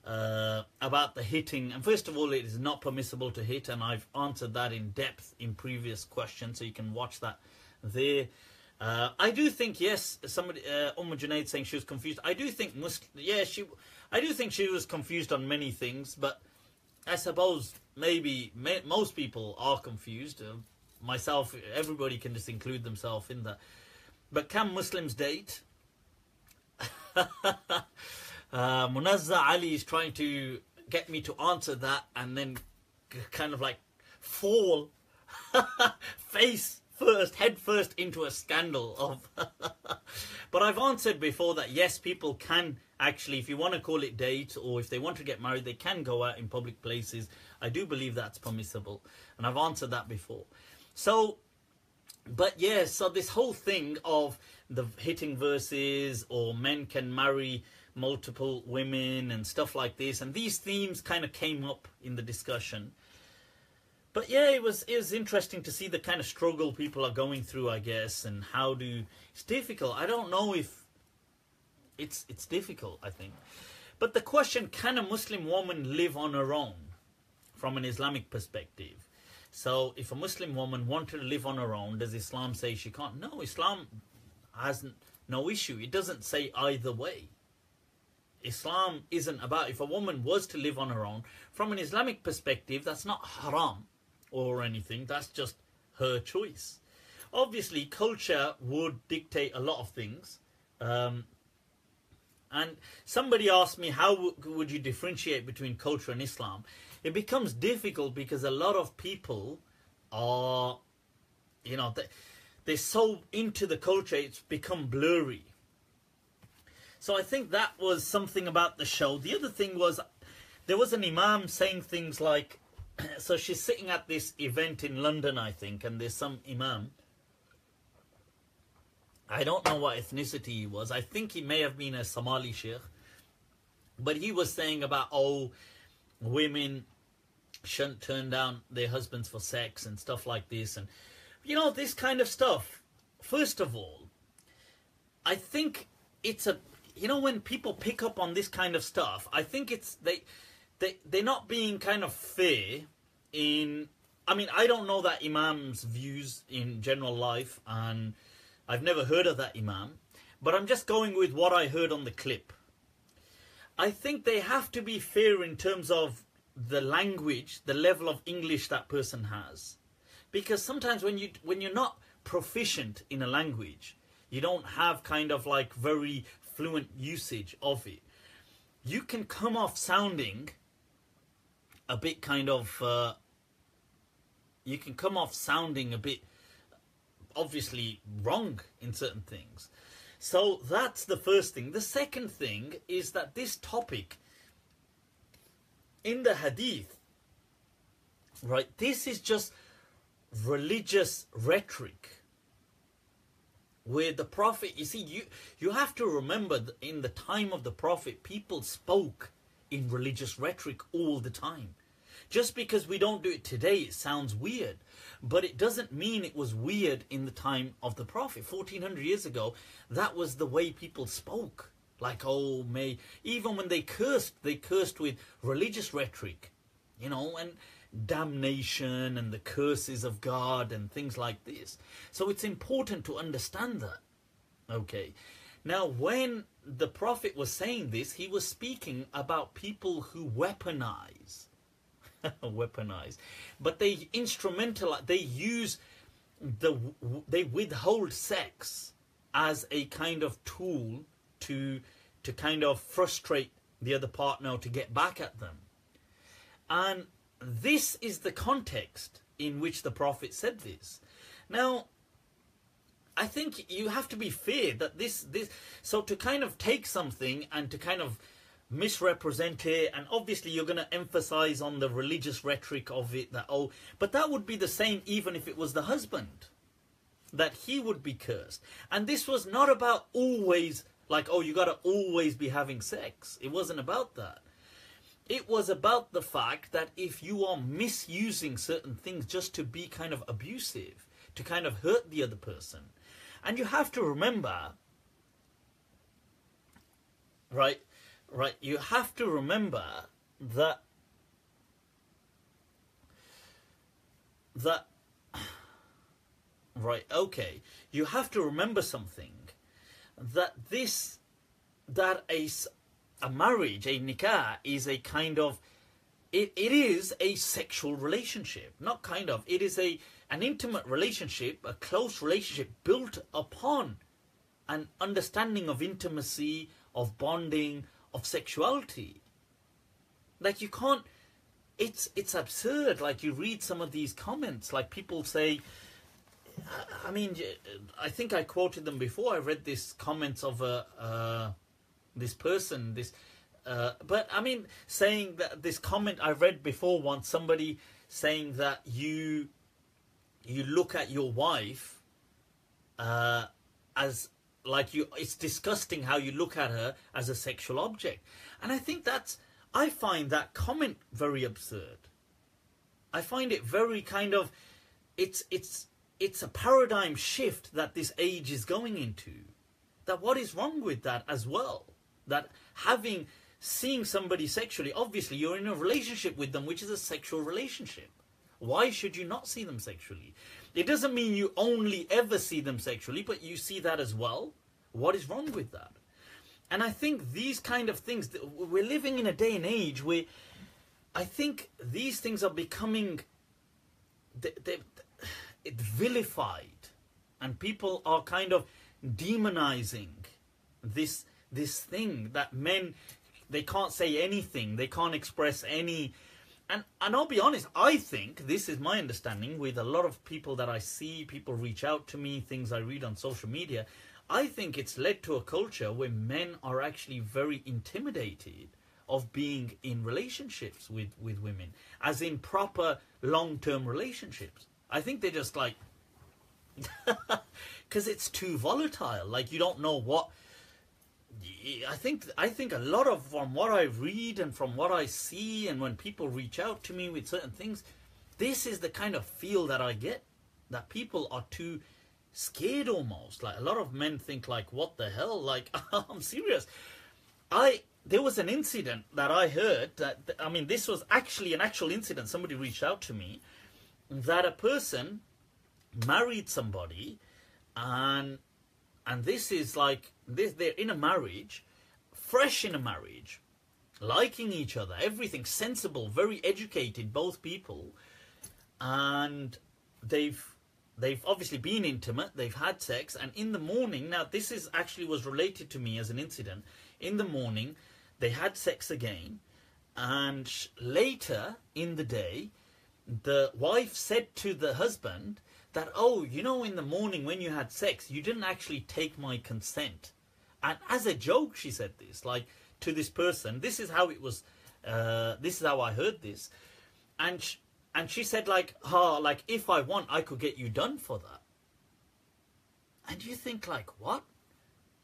about the hitting. And first of all, it is not permissible to hit, and I've answered that in depth in previous questions, so you can watch that there. I do think, yes, somebody, Junaid saying she was confused. I do think I do think she was confused on many things, but I suppose maybe most people are confused. Myself, everybody can just include themselves in that. But can Muslims date? Munazza Ali is trying to get me to answer that and then kind of like fall head first into a scandal of but I've answered before that yes, people can actually, if you want to call it date, or if they want to get married, they can go out in public places. I do believe that's permissible, and I've answered that before. So, but yeah, so this whole thing of the hitting verses, or men can marry multiple women and stuff like this, and these themes kind of came up in the discussion. But yeah, it was interesting to see the kind of struggle people are going through, I guess, and it's difficult. I don't know if it's difficult, I think. But the question, can a Muslim woman live on her own from an Islamic perspective? So if a Muslim woman wanted to live on her own, does Islam say she can't? No, Islam has no issue. It doesn't say either way. Islam isn't about, if a woman was to live on her own, from an Islamic perspective, that's not haram or anything. That's just her choice. Obviously, culture would dictate a lot of things. And somebody asked me, how would you differentiate between culture and Islam? It becomes difficult because a lot of people are, you know, they're so into the culture, it's become blurry. So I think that was something about the show. The other thing was, there was an Imam saying things like, so she's sitting at this event in London, I think, and there's some Imam. I don't know what ethnicity he was. I think he may have been a Somali sheikh. But he was saying about, oh, women shouldn't turn down their husbands for sex and stuff like this. And, you know, this kind of stuff. First of all, I think it's a, you know, when people pick up on this kind of stuff, I think it's, they're not being kind of fair in, I mean, I don't know that Imam's views in general life, and I've never heard of that Imam, but I'm just going with what I heard on the clip. I think they have to be fair in terms of the language, the level of English that person has. Because sometimes when you're not proficient in a language, you don't have kind of like very fluent usage of it, you can come off sounding a bit kind of, you can come off sounding a bit obviously wrong in certain things. So that's the first thing. The second thing is that this topic in the hadith, right, this is just religious rhetoric. Where the Prophet, you see, you have to remember that in the time of the Prophet, people spoke in religious rhetoric all the time. Just because we don't do it today, it sounds weird. But it doesn't mean it was weird in the time of the Prophet. 1400 years ago, that was the way people spoke. Like, oh, may, even when they cursed with religious rhetoric, you know, and damnation and the curses of God and things like this. So it's important to understand that. Okay. Now, when the Prophet was saying this, he was speaking about people who weaponize. Weaponize. But they instrumentalize, they withhold sex as a kind of tool to kind of frustrate the other partner or to get back at them. And this is the context in which the Prophet said this. Now, I think you have to be fair that this so to kind of take something and to kind of misrepresent it, and obviously you're going to emphasize on the religious rhetoric of it, that, oh, but that would be the same even if it was the husband, that he would be cursed. And this was not about always, like, oh, you got to always be having sex. It wasn't about that. It was about the fact that if you are misusing certain things just to be kind of abusive, to kind of hurt the other person, and you have to remember, right, you have to remember that right, okay, you have to remember something, that a marriage, a nikah, is a kind of, it is a sexual relationship. Not kind of, it is an intimate relationship, a close relationship built upon an understanding of intimacy, of bonding, of sexuality. Like, you can't, it's absurd. Like, you read some of these comments, like people say, I mean, I think I quoted them before. I read this comments of this person, but I mean, saying that this comment I read before once, somebody saying that you look at your wife as like it's disgusting how you look at her as a sexual object. And I think I find that comment very absurd. I find it very kind of, it's a paradigm shift that this age is going into. That what is wrong with that as well? That seeing somebody sexually, obviously you're in a relationship with them, which is a sexual relationship. Why should you not see them sexually? It doesn't mean you only ever see them sexually, but you see that as well. What is wrong with that? And I think these kind of things, we're living in a day and age where I think these things are becoming vilified, and people are kind of demonizing this thing that men, they can't say anything, they can't express any. And I'll be honest, I think, this is my understanding with a lot of people that I see, people reach out to me, things I read on social media, I think it's led to a culture where men are actually very intimidated of being in relationships with women, as in proper long-term relationships. I think they're just like, because it's too volatile. Like, you don't know what I think a lot of, from what I read and from what I see, and when people reach out to me with certain things, this is the kind of feel that I get, that people are too scared almost. Like, a lot of men think like, what the hell? Like, I'm serious. There was an incident that I heard that, I mean, this was actually an actual incident. Somebody reached out to me that a person married somebody, and this is like this, they're in a marriage, fresh in a marriage, liking each other, everything sensible, very educated, both people, and they've obviously been intimate, they've had sex, and in the morning, now this is actually was related to me as an incident. In the morning they had sex again, and later in the day the wife said to the husband that, oh, you know, in the morning when you had sex, you didn't actually take my consent. And as a joke, she said this, like, to this person. This is how it was, this is how I heard this. And she said, like, oh, like, if I want, I could get you done for that. And you think, like, what?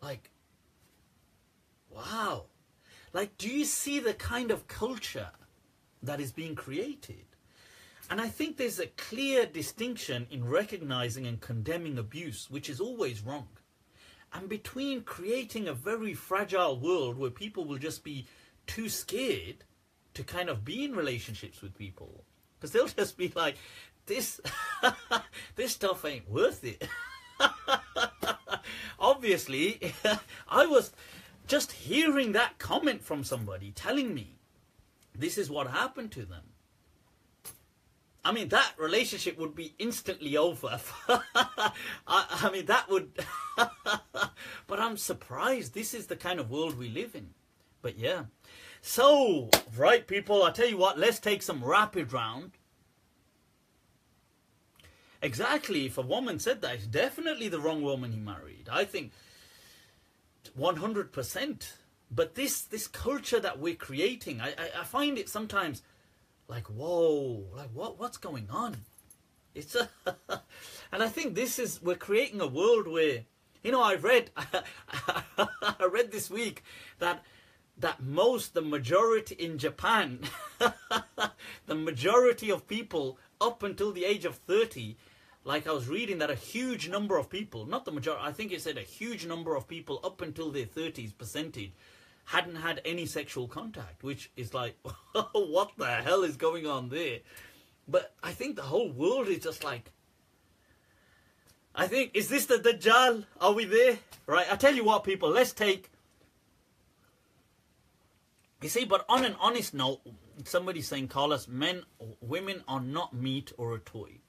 Like, wow. Like, do you see the kind of culture that is being created? And I think there's a clear distinction in recognizing and condemning abuse, which is always wrong, and between creating a very fragile world where people will just be too scared to kind of be in relationships with people, because they'll just be like, this this stuff ain't worth it. Obviously, I was just hearing that comment from somebody telling me this is what happened to them. I mean, that relationship would be instantly over. I mean, that would... But I'm surprised. This is the kind of world we live in. But yeah. So, right, people, I tell you what, let's take some rapid round. Exactly, if a woman said that, it's definitely the wrong woman he married. I think 100%. But this culture that we're creating, I find it sometimes... like, whoa, like what's going on? It's and I think this is, we're creating a world where, you know, I read this week that the majority in Japan, the majority of people up until the age of 30, like I was reading that a huge number of people, not the majority, I think it said a huge number of people up until their 30s percentage, hadn't had any sexual contact, which is like, what the hell is going on there? But I think the whole world is just like, I think, is this the Dajjal? Are we there? Right, I tell you what, people, let's take, you see, but on an honest note, somebody's saying, Carlos, women are not meat or a toy.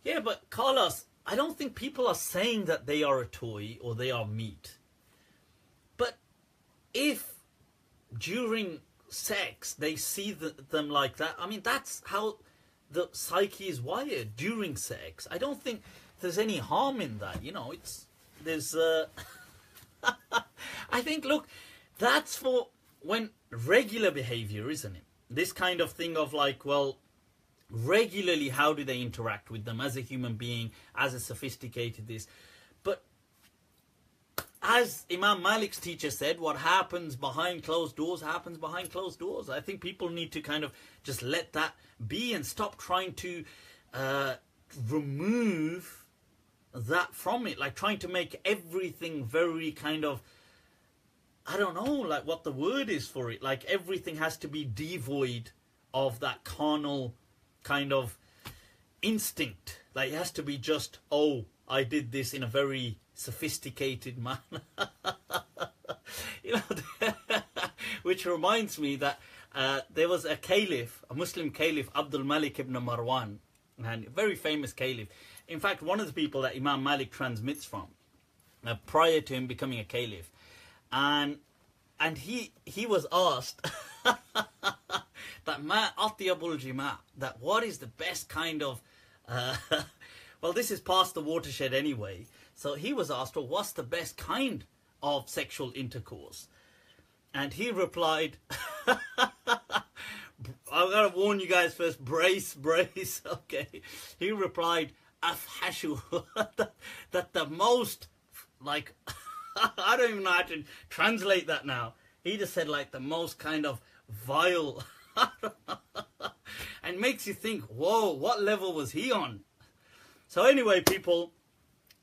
Yeah, but Carlos, I don't think people are saying that they are a toy or they are meat. If during sex they see them like that, I mean, that's how the psyche is wired during sex. I don't think there's any harm in that, you know. There's I think, look, that's for when regular behavior, isn't it? This kind of thing of like, well, regularly, how do they interact with them as a human being, as a sophisticated this? But as Imam Malik's teacher said, what happens behind closed doors happens behind closed doors. I think people need to kind of just let that be and stop trying to remove that from it. Like trying to make everything very kind of, I don't know, like what the word is for it. Like everything has to be devoid of that carnal kind of instinct. Like it has to be just, oh, I did this in a very sophisticated manner. You know, which reminds me that there was a caliph, a Muslim caliph, Abdul Malik ibn Marwan, and a very famous caliph. In fact, one of the people that Imam Malik transmits from, prior to him becoming a caliph, and he was asked that ma atyabul jima', that what is the best kind of well, this is past the watershed anyway. So he was asked, well, what's the best kind of sexual intercourse? And he replied, I've got to warn you guys first, brace, okay. He replied, afhashu, that the most, like, I don't even know how to translate that now. He just said like the most kind of vile, and makes you think, whoa, what level was he on? So anyway, people,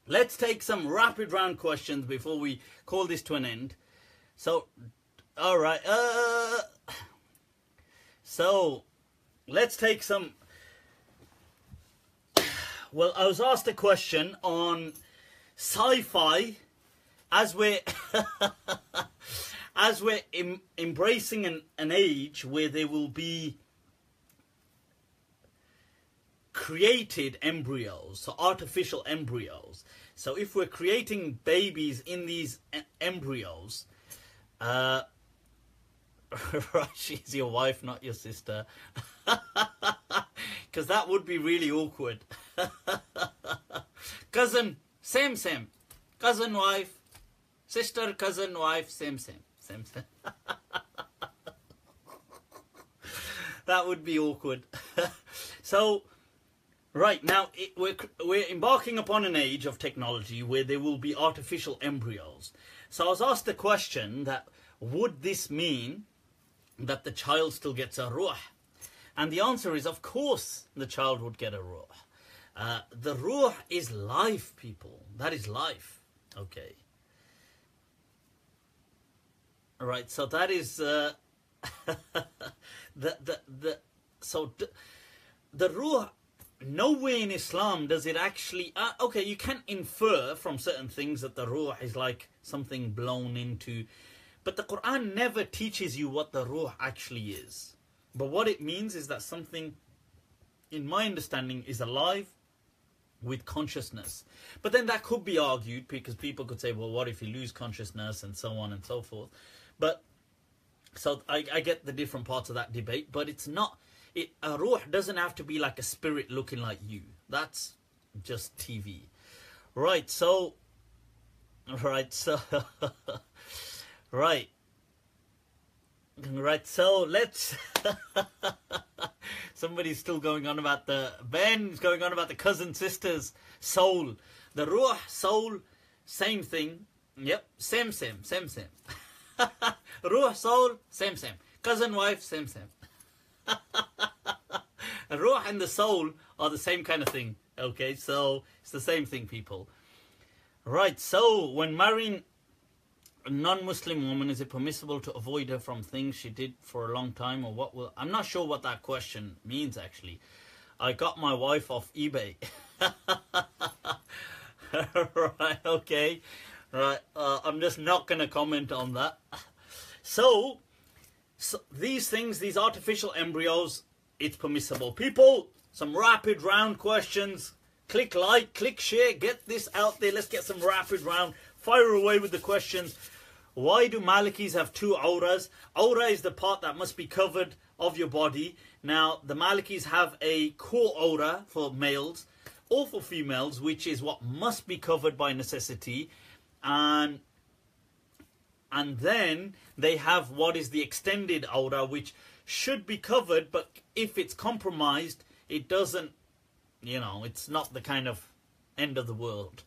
let's take some rapid round questions before we call this to an end. So, all right, so let's take some. Well, I was asked a question on sci-fi as we're embracing an age where there will be created embryos, so artificial embryos. So if we're creating babies in these embryos, right, she's your wife, not your sister, because that would be really awkward. Cousin, same, cousin, wife, sister, cousin, wife, same. That would be awkward. So, right now, we're embarking upon an age of technology where there will be artificial embryos. So I was asked the question that, would this mean that the child still gets a ruh? And the answer is, of course, the child would get a ruh. The ruh is life, people. That is life. Okay. Right, so that is the ruh. Nowhere in Islam does it actually. Okay, you can infer from certain things that the ruh is like something blown into, but the Quran never teaches you what the ruh actually is. But what it means is that something, in my understanding, is alive with consciousness. But then that could be argued, because people could say, well, what if you lose consciousness, and so on and so forth. But so I get the different parts of that debate, but it's not. A ruh doesn't have to be like a spirit looking like you. That's just TV. Right, so right, so let's somebody's still going on about Ben's going on about the cousin sister's soul. The ruh, soul, same thing. Yep, same. Ruh, soul, same. Cousin, wife, same. Ruh and the soul are the same kind of thing. Okay, so it's the same thing, people. Right, so when marrying a non-Muslim woman, is it permissible to avoid her from things she did for a long time, or what will... I'm not sure what that question means, actually. I got my wife off eBay. Right, okay. Right, I'm just not going to comment on that. So these things, these artificial embryos, it's permissible. People, some rapid round questions. Click like, click share, get this out there. Let's get some rapid round. Fire away with the questions. Why do Malikis have two auras? Aura is the part that must be covered of your body. Now, the Malikis have a core aura for males or for females, which is what must be covered by necessity. And then they have what is the extended aura, which should be covered, but if it's compromised, it doesn't, you know, it's not the kind of end of the world.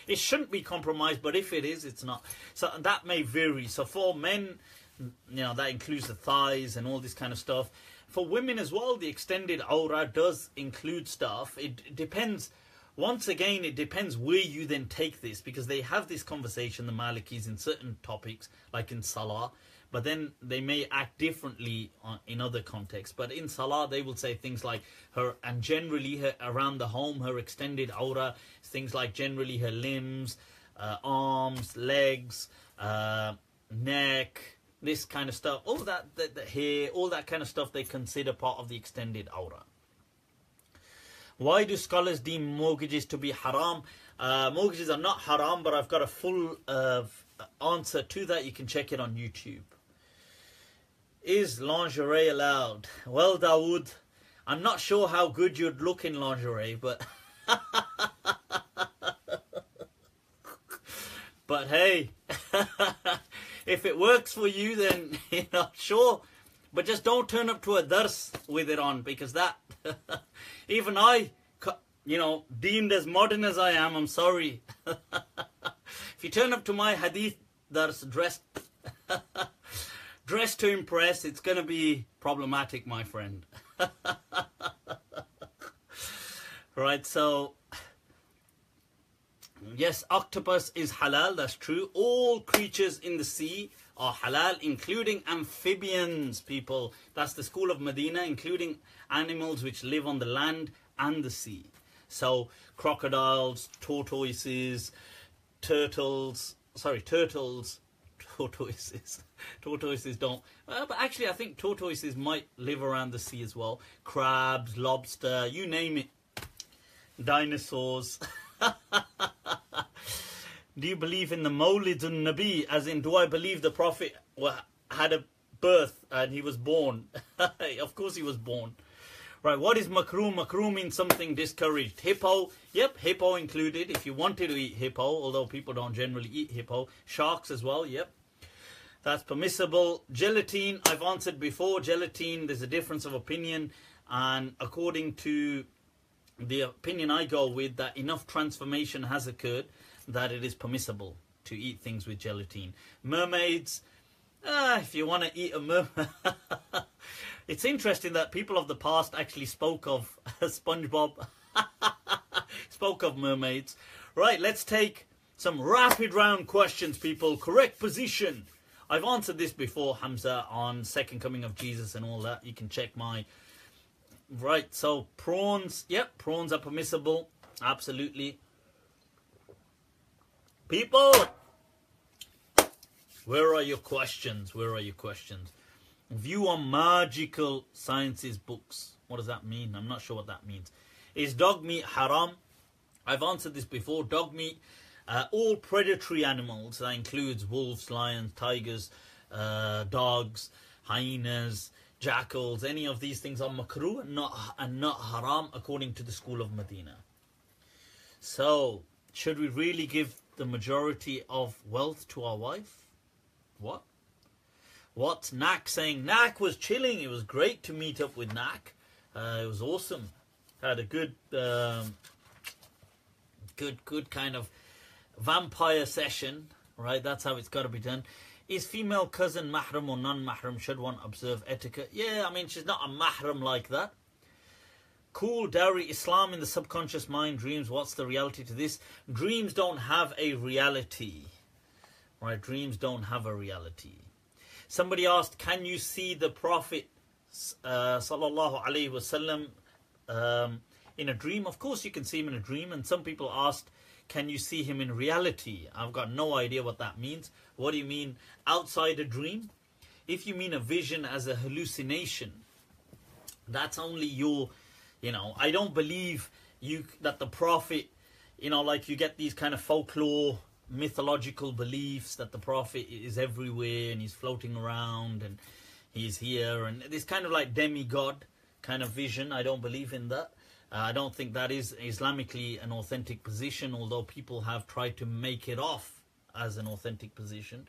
It shouldn't be compromised, but if it is, it's not. So that may vary. So for men, you know, that includes the thighs and all this kind of stuff. For women as well, the extended aura does include stuff. It depends. Once again, it depends where you then take this, because they have this conversation, the Malikis, in certain topics, like in Salah, but then they may act differently in other contexts. But in Salah, they will say things like her, and generally her, around the home, her extended aura, things like generally her limbs, arms, legs, neck, this kind of stuff, all that, the hair, all that kind of stuff they consider part of the extended aura. Why do scholars deem mortgages to be haram? Mortgages are not haram, but I've got a full answer to that. You can check it on YouTube. Is lingerie allowed? Well, Dawood, I'm not sure how good you'd look in lingerie, but but hey, if it works for you, then, you know, sure. But just don't turn up to a dars with it on, because that, even I, you know, deemed as modern as I am, I'm sorry. If you turn up to my hadith that's dressed dressed to impress, it's going to be problematic, my friend. Right, so yes, octopus is halal, that's true. All creatures in the sea are halal, including amphibians, people. That's the school of Medina, including animals which live on the land and the sea. So crocodiles, tortoises, turtles, tortoises don't, but actually I think tortoises might live around the sea as well. Crabs, lobster, you name it. Dinosaurs. Do you believe in the Mawlidun Nabi, as in, do I believe the Prophet had a birth and he was born? Of course he was born. Right, what is makruh? Makruh means something discouraged. Hippo, yep, hippo included if you wanted to eat hippo, although people don't generally eat hippo. Sharks as well, yep. That's permissible. Gelatine, I've answered before. Gelatine, there's a difference of opinion, and according to the opinion I go with, that enough transformation has occurred that it is permissible to eat things with gelatine. Mermaids, if you want to eat a mermaid. It's interesting that people of the past actually spoke of SpongeBob, spoke of mermaids. Right, let's take some rapid round questions, people. Correct position. I've answered this before, Hamza, on Second Coming of Jesus and all that. You can check my... Right, so prawns, yep, prawns are permissible, absolutely. People, where are your questions? Where are your questions? View on magical sciences books. What does that mean? I'm not sure what that means. Is dog meat haram? I've answered this before. Dog meat, all predatory animals, that includes wolves, lions, tigers, dogs, hyenas, jackals, any of these things are makruh and not haram according to the school of Medina. So, should we really give the majority of wealth to our wife? What? What's Nak saying? Nak was chilling. It was great to meet up with Nak. It was awesome. Had a good kind of vampire session, right? That's how it's got to be done. Is female cousin mahram or non-mahram? Should one observe etiquette? Yeah, I mean, she's not a mahram like that. Cool, dowry, Islam in the subconscious mind, dreams. What's the reality to this? Dreams don't have a reality. Right, dreams don't have a reality. Somebody asked, can you see the Prophet sallallahu alaihi wasallam in a dream? Of course you can see him in a dream. And some people asked, can you see him in reality? I've got no idea what that means. What do you mean outside a dream? If you mean a vision as a hallucination, that's only your, I don't believe that the Prophet, like you get these kind of folklore, mythological beliefs that the Prophet is everywhere and he's floating around and he's here, and this kind of like demigod kind of vision. I don't believe in that. I don't think that is Islamically an authentic position, although people have tried to make it off as an authentic position.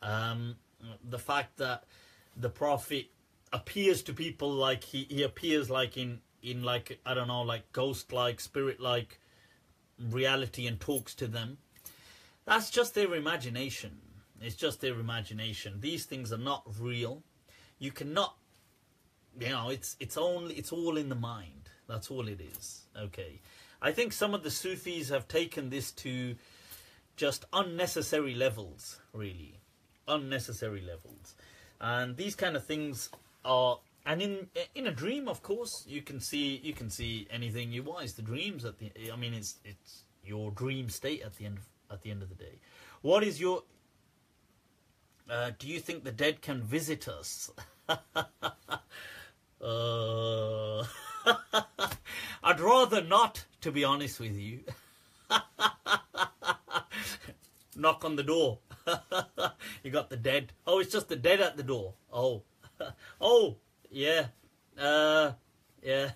The fact that the Prophet appears to people like he appears like in like, I don't know, like ghost-like, spirit-like reality and talks to them. That's just their imagination. It's just their imagination. These things are not real. You cannot, it's all in the mind. That's all it is. Okay. I think some of the Sufis have taken this to just unnecessary levels, really. Unnecessary levels. And these kind of things are, and in a dream, of course, you can see anything you want. It's the dreams it's your dream state at the end of the day. What is your do you think the dead can visit us? I'd rather not, to be honest with you. Knock on the door. You got the dead. Oh, it's just the dead at the door. Oh. Oh, yeah. Yeah.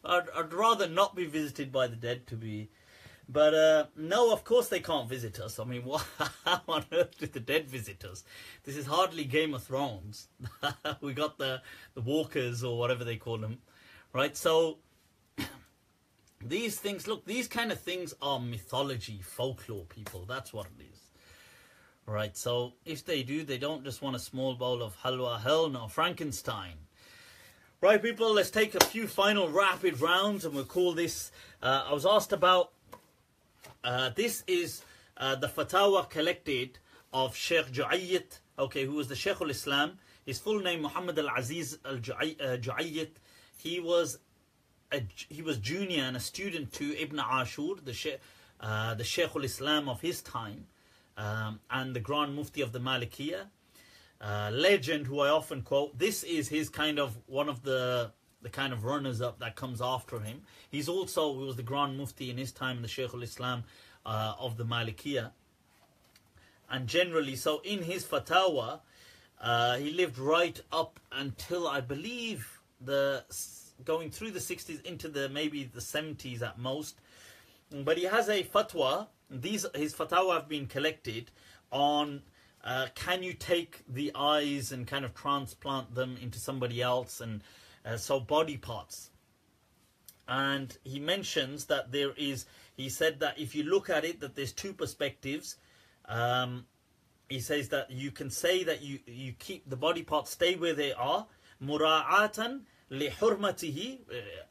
I'd rather not be visited by the dead, to be... But, no, of course they can't visit us. I mean, how on earth did the dead visit us? This is hardly Game of Thrones. We got the walkers, or whatever they call them. Right, so... These things, look, these kind of things are mythology, folklore, people. That's what it is. Right, so if they do, they don't just want a small bowl of halwa. Hell no, Frankenstein. Right, people, let's take a few final rapid rounds and we'll call this... I was asked about... this is the fatwa collected of Sheikh Juayyat, okay, who was the Sheikh al-Islam. His full name, Muhammad al-Aziz al-Juayyat. He was junior and a student to Ibn Ashur, the Sheikh al-Islam of his time, and the Grand Mufti of the Malikiyah. Legend who I often quote. This is his kind of one of the kind of runners-up that comes after him. He was the Grand Mufti in his time, the Shaykh al-Islam of the Malikiyah. And generally, so in his fatwa, he lived right up until, I believe, going through the 60s into maybe the 70s at most. But he has a fatwa. His fatwa have been collected on can you take the eyes and kind of transplant them into somebody else, and so body parts. And he mentions that he said that if you look at it, that there's two perspectives. He says that you can say that you keep the body parts, stay where they are, mura'atan li hurmatihi,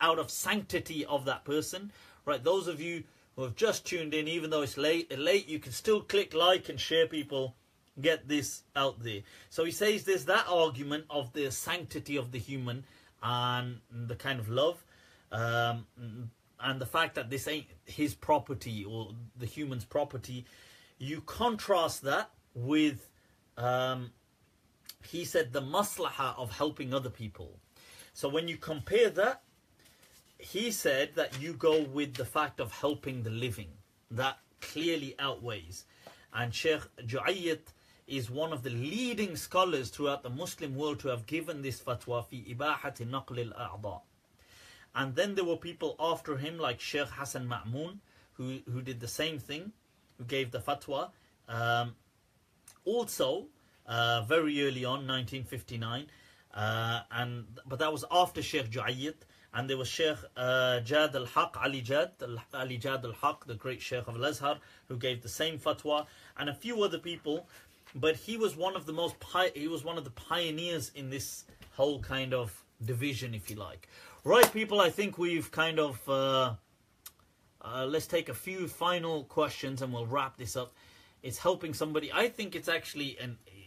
out of sanctity of that person. Right, those of you who have just tuned in, even though it's late, you can still click like and share, people. Get this out there. So he says there's that argument of the sanctity of the human and the kind of love, and the fact that this ain't his property or the human's property. You contrast that with, he said, the maslaha of helping other people. So when you compare that, he said that you go with the fact of helping the living. That clearly outweighs. And Sheikh Juayyat is one of the leading scholars throughout the Muslim world to have given this fatwa fi ibahati naql al-a'dha. And then there were people after him like Sheikh Hassan Ma'mun who did the same thing, who gave the fatwa. Also, very early on, 1959, but that was after Sheikh Juayyat. And there was Sheikh Jad al-Haq, Ali Jad al-Haq, the great Sheikh of Al-Azhar, who gave the same fatwa, and a few other people. But he was one of the pioneers in this whole kind of division, if you like. Right, people, I think we've kind of... let's take a few final questions and we'll wrap this up. It's helping somebody. I think it's actually,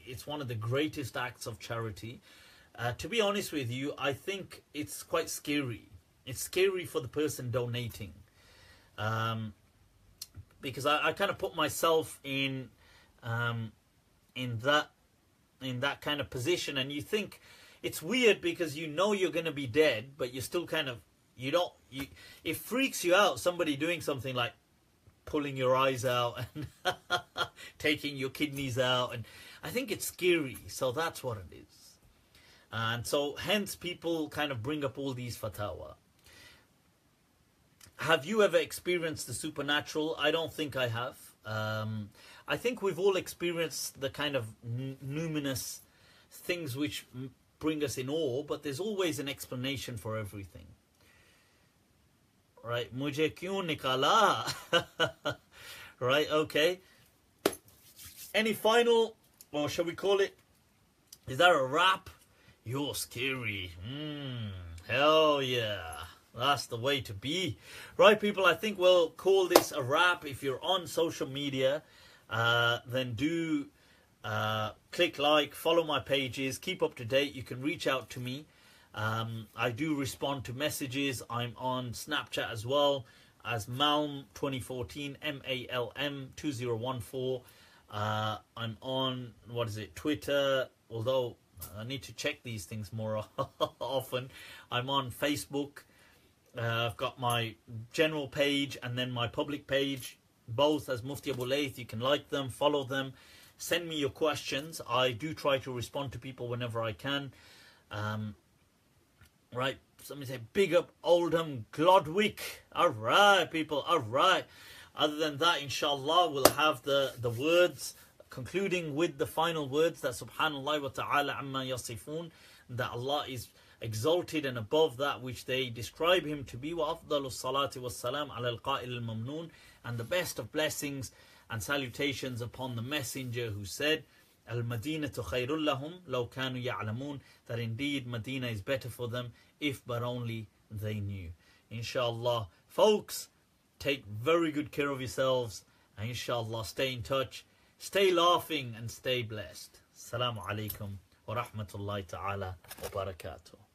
it's one of the greatest acts of charity. To be honest with you, I think it's quite scary. It's scary for the person donating. Because I kind of put myself in that kind of position, and you think it's weird because you know you're going to be dead, but you're still kind of, it freaks you out, somebody doing something like pulling your eyes out and taking your kidneys out, and I think it's scary. So that's what it is. And so hence people kind of bring up all these fatwa. Have you ever experienced the supernatural? I don't think I have. I think we've all experienced the kind of numinous things which bring us in awe, but there's always an explanation for everything. Right? Mujhe kyun nikala? Right, okay. Any final, or shall we call it, is that a wrap? You're scary. Hell yeah. That's the way to be. Right, people, I think we'll call this a wrap. If you're on social media, then do click like, follow my pages, keep up to date. You can reach out to me. I do respond to messages. I'm on Snapchat as well as Malm 2014, MALM 2014. I'm on, Twitter, although I need to check these things more often. I'm on Facebook. I've got my general page and then my public page, both as Mufti Abu Layth. You can like them, follow them, send me your questions. I do try to respond to people whenever I can. Right, somebody say big up Oldham Glodwick. Alright, people, alright. Other than that, inshallah, we'll have the words, concluding with the final words that subhanallah wa ta'ala amma yasifun, that Allah is exalted and above that which they describe him to be. وَأَفْضَلُ الصَّلَاةِ وَالسَّلَامِ عَلَى الْقَائِلِ الْمَمْنُونَ, and the best of blessings and salutations upon the messenger who said, Al-Madinatu khayrul lahum law kanu ya'lamun, that indeed Medina is better for them if but only they knew. Inshallah, folks, take very good care of yourselves, and inshallah stay in touch, stay laughing and stay blessed. Assalamu alaikum wa rahmatullahi ta'ala wa barakatuh.